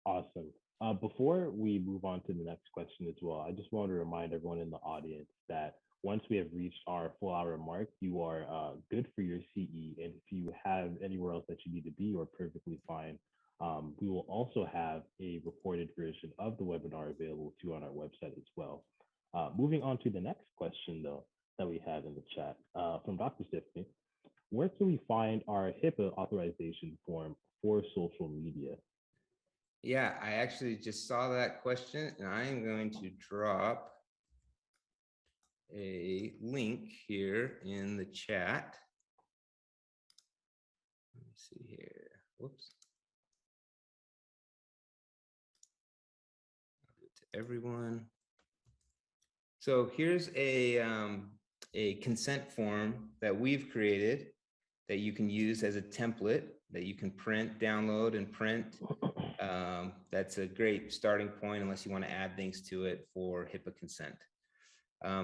Awesome. Before we move on to the next question as well, I just want to remind everyone in the audience that once we have reached our full hour mark, you are good for your CE. And if you have anywhere else that you need to be, you're perfectly fine. We will also have a recorded version of the webinar available too on our website as well. Moving on to the next question, though, that we have in the chat from Dr. Tiffany. Where can we find our HIPAA authorization form for social media? Yeah, I actually just saw that question, and I am going to drop a link here in the chat. Let me see here. Whoops. I'll do it to everyone. So here's a consent form that we've created that you can use as a template that you can print, download, and print. That's a great starting point unless you want to add things to it for HIPAA consent.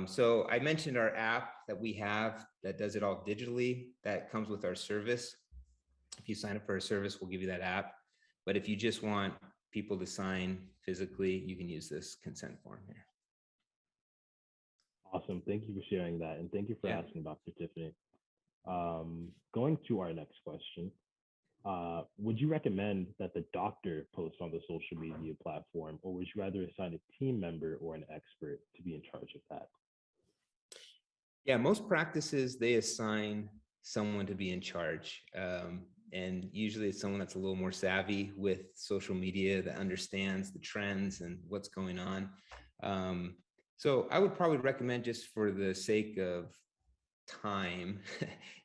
So I mentioned our app that we have that does it all digitally. That comes with our service. If you sign up for our service, we'll give you that app. But if you just want people to sign physically, you can use this consent form here. Awesome. Thank you for sharing that. And thank you for asking, Dr. Tiffany. Going to our next question. Would you recommend that the doctor post on the social media platform, or would you rather assign a team member or an expert to be in charge of that? Yeah, most practices, they assign someone to be in charge. And usually it's someone that's a little more savvy with social media, that understands the trends and what's going on. So I would probably recommend, just for the sake of time,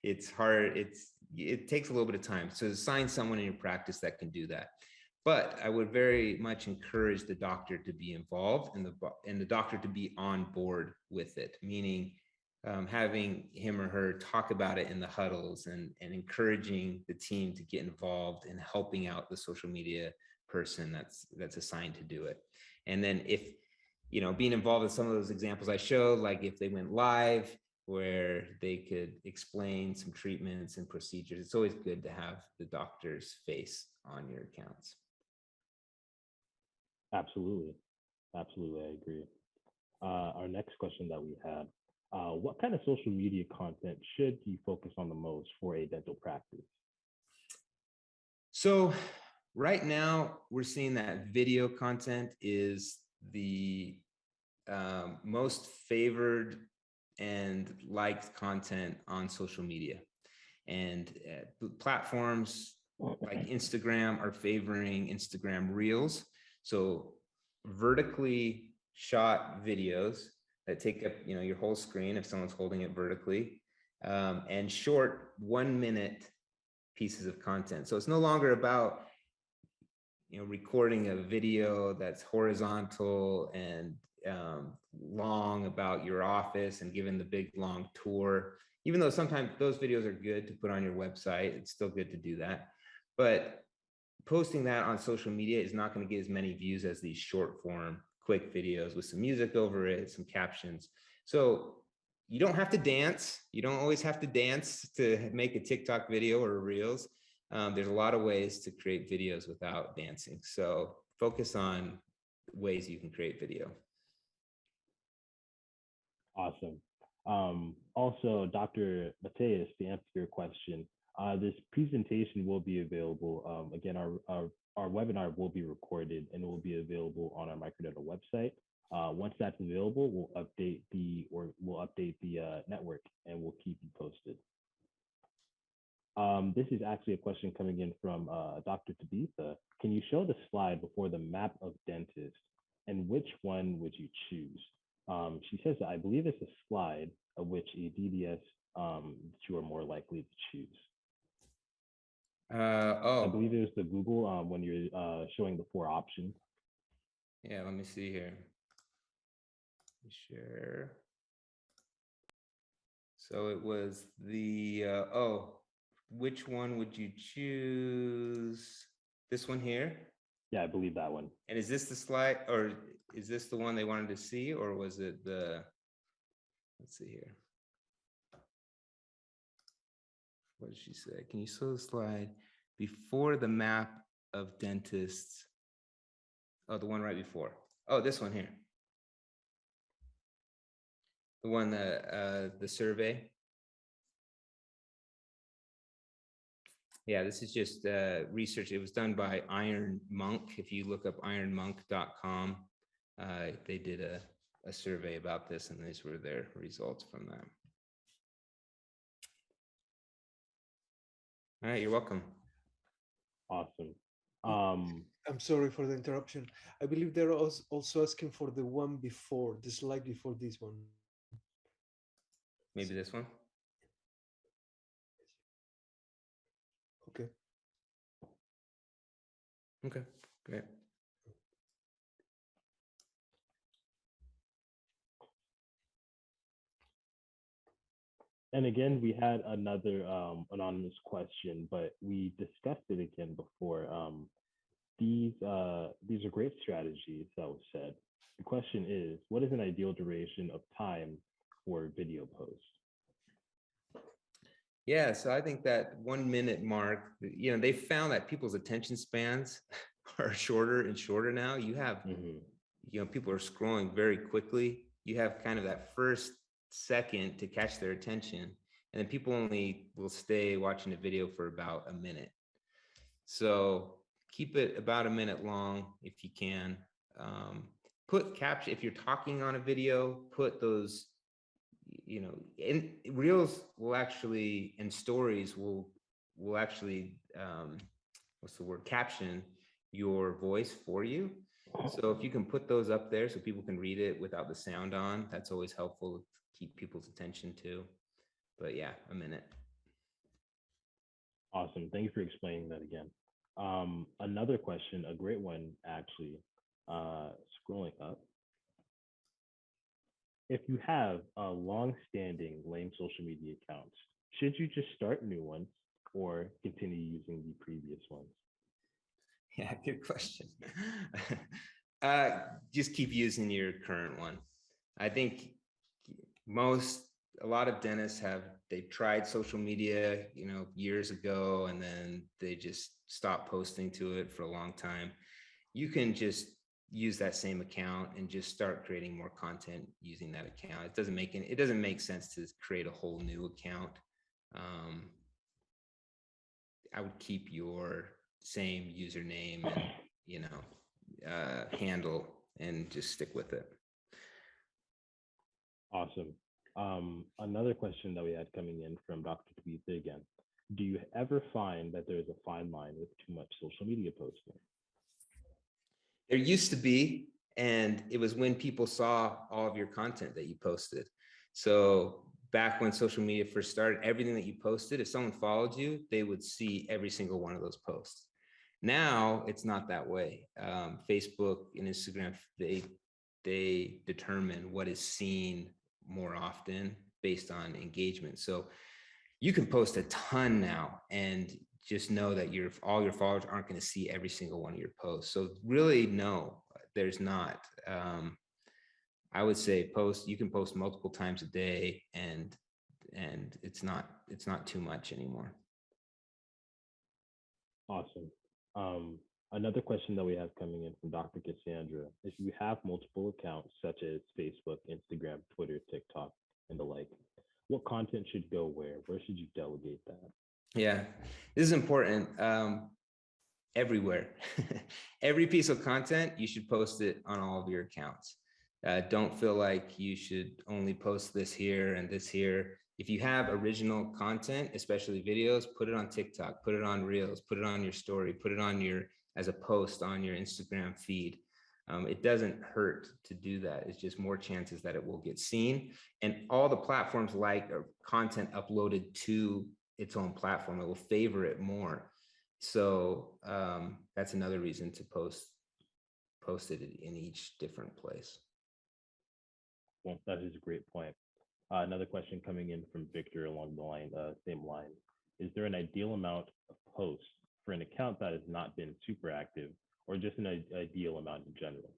it's hard, it takes a little bit of time. So assign someone in your practice that can do that. But I would very much encourage the doctor to be involved and the doctor to be on board with it, meaning having him or her talk about it in the huddles and encouraging the team to get involved and helping out the social media person that's assigned to do it. And then if, you know, being involved in some of those examples I showed, like if they went live where they could explain some treatments and procedures, it's always good to have the doctor's face on your accounts. Absolutely. Absolutely, I agree. Our next question that we had, what kind of social media content should you focus on the most for a dental practice? So right now we're seeing that video content is the most favored and liked content on social media. And platforms like Instagram are favoring Instagram Reels. So vertically shot videos that take up, you know, your whole screen if someone's holding it vertically, and short 1 minute pieces of content. So it's no longer about, you know, recording a video that's horizontal and long about your office and giving the big long tour. Even though sometimes those videos are good to put on your website, it's still good to do that. But posting that on social media is not going to get as many views as these short form, quick videos with some music over it, some captions. So you don't have to dance. You don't always have to dance to make a TikTok video or Reels. There's a lot of ways to create videos without dancing. So focus on ways you can create video. Awesome. Also, Dr. Mateus, to answer your question, this presentation will be available. Again, our webinar will be recorded and it will be available on our MicroDental website. Once that's available, we'll update the network and we'll keep you posted. This is actually a question coming in from Dr. Tabitha. Can you show the slide before the map of dentists, and which one would you choose? She says that I believe it's a slide of which a DDS that you are more likely to choose. I believe it was the Google when you're showing the 4 options. Yeah, let me see here. Share. So it was the, which one would you choose? This one here? Yeah, I believe that one. And is this the slide, or is this the one they wanted to see, or was it the, let's see here. What did she say? Can you show the slide before the map of dentists? Oh, the one right before. Oh, this one here. The one that the survey. Yeah, this is just research. It was done by Iron Monk. If you look up ironmonk.com, they did a survey about this, and these were their results from that. All right, you're welcome. Awesome. I'm sorry for the interruption. I believe they're also asking for the one before, the slide before this one. Maybe this one? Okay. Okay, great. And again, we had another anonymous question, but we discussed it again before. These are great strategies that was said. The question is, what is an ideal duration of time for video posts? Yeah, so I think that 1 minute mark, they found that people's attention spans are shorter and shorter now. You have, people are scrolling very quickly. You have kind of that first second to catch their attention, and then people only will stay watching a video for about a minute. So keep it about a minute long if you can. Put caption, if you're talking on a video, put those, in reels will actually, and stories will actually, caption your voice for you. So if you can put those up there so people can read it without the sound on, that's always helpful to keep people's attention too. But yeah, a minute. Awesome. Thank you for explaining that again. Another question, a great one actually, scrolling up. If you have long-standing lame social media accounts, should you just start new ones or continue using the previous ones? Yeah, good question. Just keep using your current one. I think a lot of dentists they've tried social media, years ago, and then they just stopped posting to it for a long time. You can just use that same account and just start creating more content using that account. It doesn't make sense to create a whole new account. I would keep your same username and handle and just stick with it. Awesome. Another question that we had coming in from Dr. Tabitha again. Do you ever find that there's a fine line with too much social media posting? There used to be, and it was when people saw all of your content that you posted. So back when social media first started, everything that you posted, if someone followed you, they would see every single one of those posts. Now it's not that way. Facebook and Instagram, they determine what is seen more often based on engagement. So you can post a ton now and just know that all your followers aren't going to see every single one of your posts. So really, no, there's not. I would say you can post multiple times a day, and it's not too much anymore. Awesome. Another question that we have coming in from Dr. Cassandra: if you have multiple accounts such as Facebook, Instagram, Twitter, TikTok, and the like, what content should go where? Where should you delegate that? Yeah, this is important. Everywhere. Every piece of content, you should post it on all of your accounts. Don't feel like you should only post this here and this here. If you have original content, especially videos, put it on TikTok, put it on Reels, put it on your story, put it on your, as a post on your Instagram feed. It doesn't hurt to do that. It's just more chances that it will get seen. And all the platforms like content uploaded to its own platform, it will favor it more. So that's another reason to post it in each different place. Well, that is a great point. Another question coming in from Victor along the line, same line. Is there an ideal amount of posts for an account that has not been super active, or just an ideal amount in general?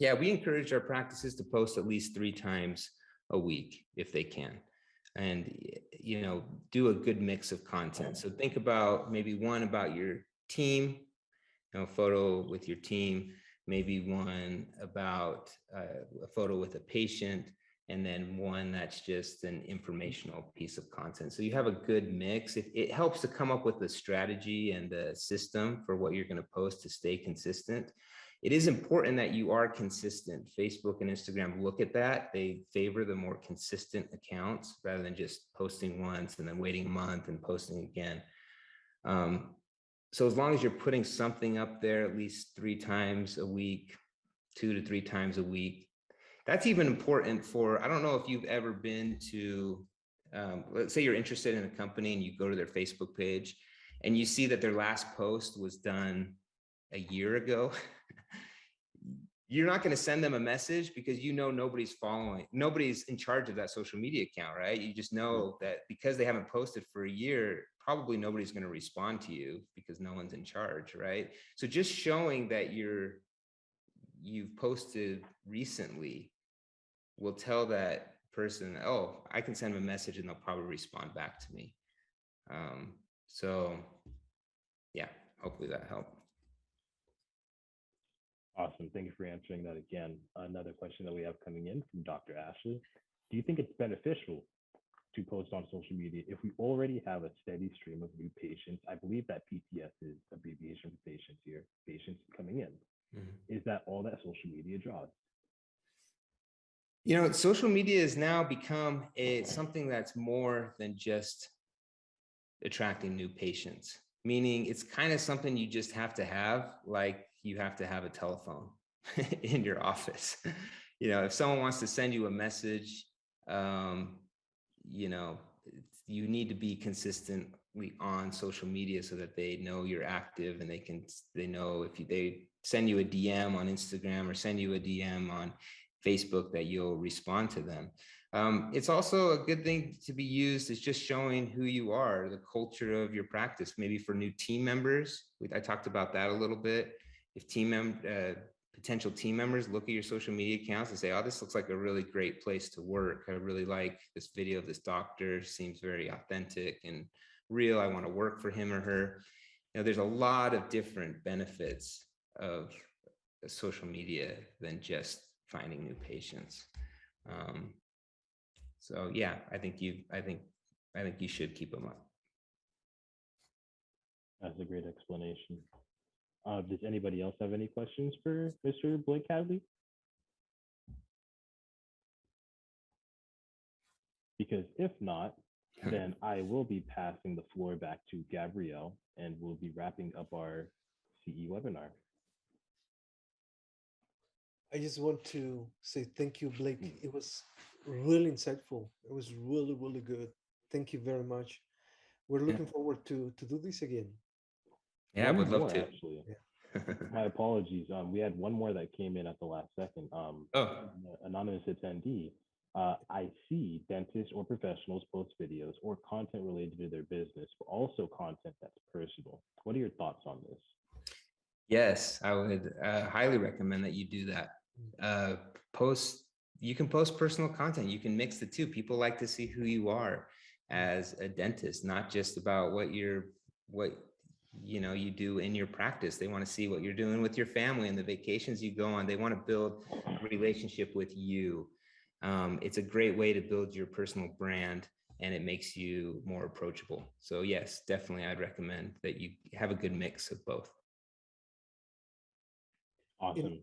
Yeah, we encourage our practices to post at least 3 times a week if they can. And, you know, do a good mix of content. So think about maybe one about your team, you know, a photo with your team, maybe one about a photo with a patient, and then one that's just an informational piece of content. So you have a good mix. It helps to come up with a strategy and a system for what you're going to post to stay consistent. It is important that you are consistent. Facebook and Instagram look at that. They favor the more consistent accounts rather than just posting once and then waiting a month and posting again. So as long as you're putting something up there at least 3 times a week, 2 to 3 times a week, that's even important for, I don't know if you've ever been to, let's say you're interested in a company and you go to their Facebook page and you see that their last post was done a year ago. You're not going to send them a message because you know nobody's in charge of that social media account, right? You just know that because they haven't posted for a year, probably nobody's going to respond to you because no one's in charge, right? So just showing that you've posted recently will tell that person, oh, I can send them a message and they'll probably respond back to me. So yeah, hopefully that helped. Awesome. Thank you for answering that again. Another question that we have coming in from Dr. Ashley. Do you think it's beneficial to post on social media if we already have a steady stream of new patients? I believe that PTS is abbreviation for patients here, patients coming in. Is that all that social media draws? You know, social media has now become something that's more than just attracting new patients, meaning it's kind of something you just have to have, like you have to have a telephone in your office. You know, if someone wants to send you a message, you know, you need to be consistently on social media so that they know you're active and they know if they send you a DM on Instagram or send you a DM on Facebook that you'll respond to them. It's also a good thing to be used as just showing who you are, the culture of your practice, maybe for new team members. I talked about that a little bit. If potential team members look at your social media accounts and say, oh, this looks like a really great place to work. I really like this video of this doctor, seems very authentic and real. I want to work for him or her. You know, there's a lot of different benefits of social media than just finding new patients. So yeah, I think you should keep them up. That's a great explanation. Does anybody else have any questions for Mr. Blake Hadley? Because if not, then I will be passing the floor back to Gabrielle and we'll be wrapping up our CE webinar. I just want to say thank you, Blake. It was really insightful. It was really, really good. Thank you very much. We're looking forward to do this again. Yeah, I would love to. Actually. Yeah. My apologies. We had one more that came in at the last second. Anonymous attendee. I see dentists or professionals post videos or content related to their business, but also content that's personal. What are your thoughts on this? Yes, I would highly recommend that you do that. You can post personal content. You can mix the two. People like to see who you are as a dentist, not just about what you do in your practice. They want to see what you're doing with your family and the vacations you go on. They want to build a relationship with you. It's a great way to build your personal brand and it makes you more approachable. So yes, definitely I'd recommend that you have a good mix of both. Awesome.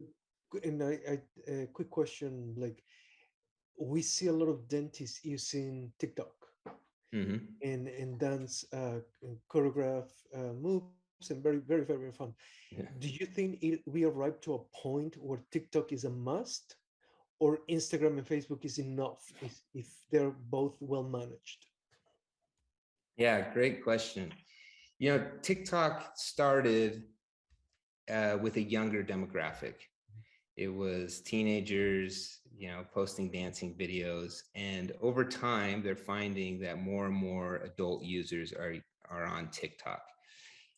And a quick question, like, we see a lot of dentists using TikTok Hmm. and dance and choreograph moves and very fun. Yeah. Do you think we arrive to a point where TikTok is a must, or Instagram and Facebook is enough if they're both well managed? Yeah, great question. TikTok started with a younger demographic. It was teenagers, posting dancing videos. And over time, they're finding that more and more adult users are on TikTok.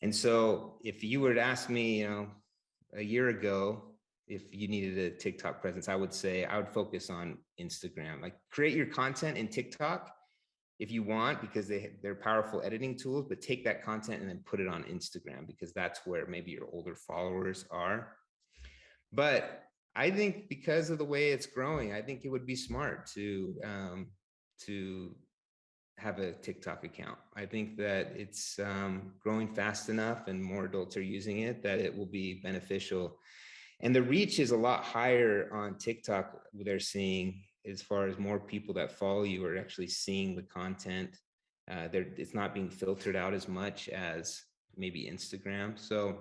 And so if you were to ask me, a year ago, if you needed a TikTok presence, I would say I would focus on Instagram. Like, create your content in TikTok if you want, because they're powerful editing tools, but take that content and then put it on Instagram, because that's where maybe your older followers are. But I think because of the way it's growing, I think it would be smart to have a TikTok account. I think that it's growing fast enough and more adults are using it that it will be beneficial. And the reach is a lot higher on TikTok. They're seeing, as far as more people that follow you are actually seeing the content. It's not being filtered out as much as maybe Instagram. So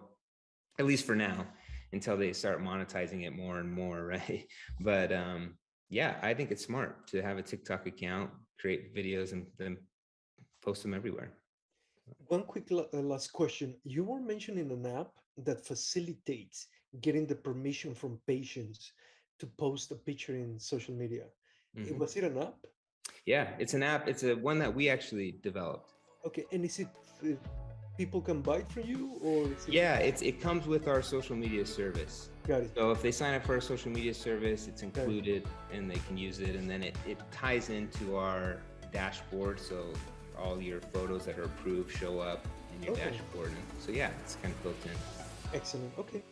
at least for now, until they start monetizing it more and more, right? But yeah, I think it's smart to have a TikTok account, create videos, and then post them everywhere. One quick last question. You were mentioning an app that facilitates getting the permission from patients to post a picture in social media. Mhm. Was it an app? Yeah, it's an app. It's one that we actually developed. Okay, and is it people can buy it from you, or is it... Yeah, it comes with our social media service. Got it. So if they sign up for our social media service, it's included and they can use it. And then it ties into our dashboard. So all your photos that are approved show up in your dashboard. And so yeah, it's kind of built in. Excellent. Okay.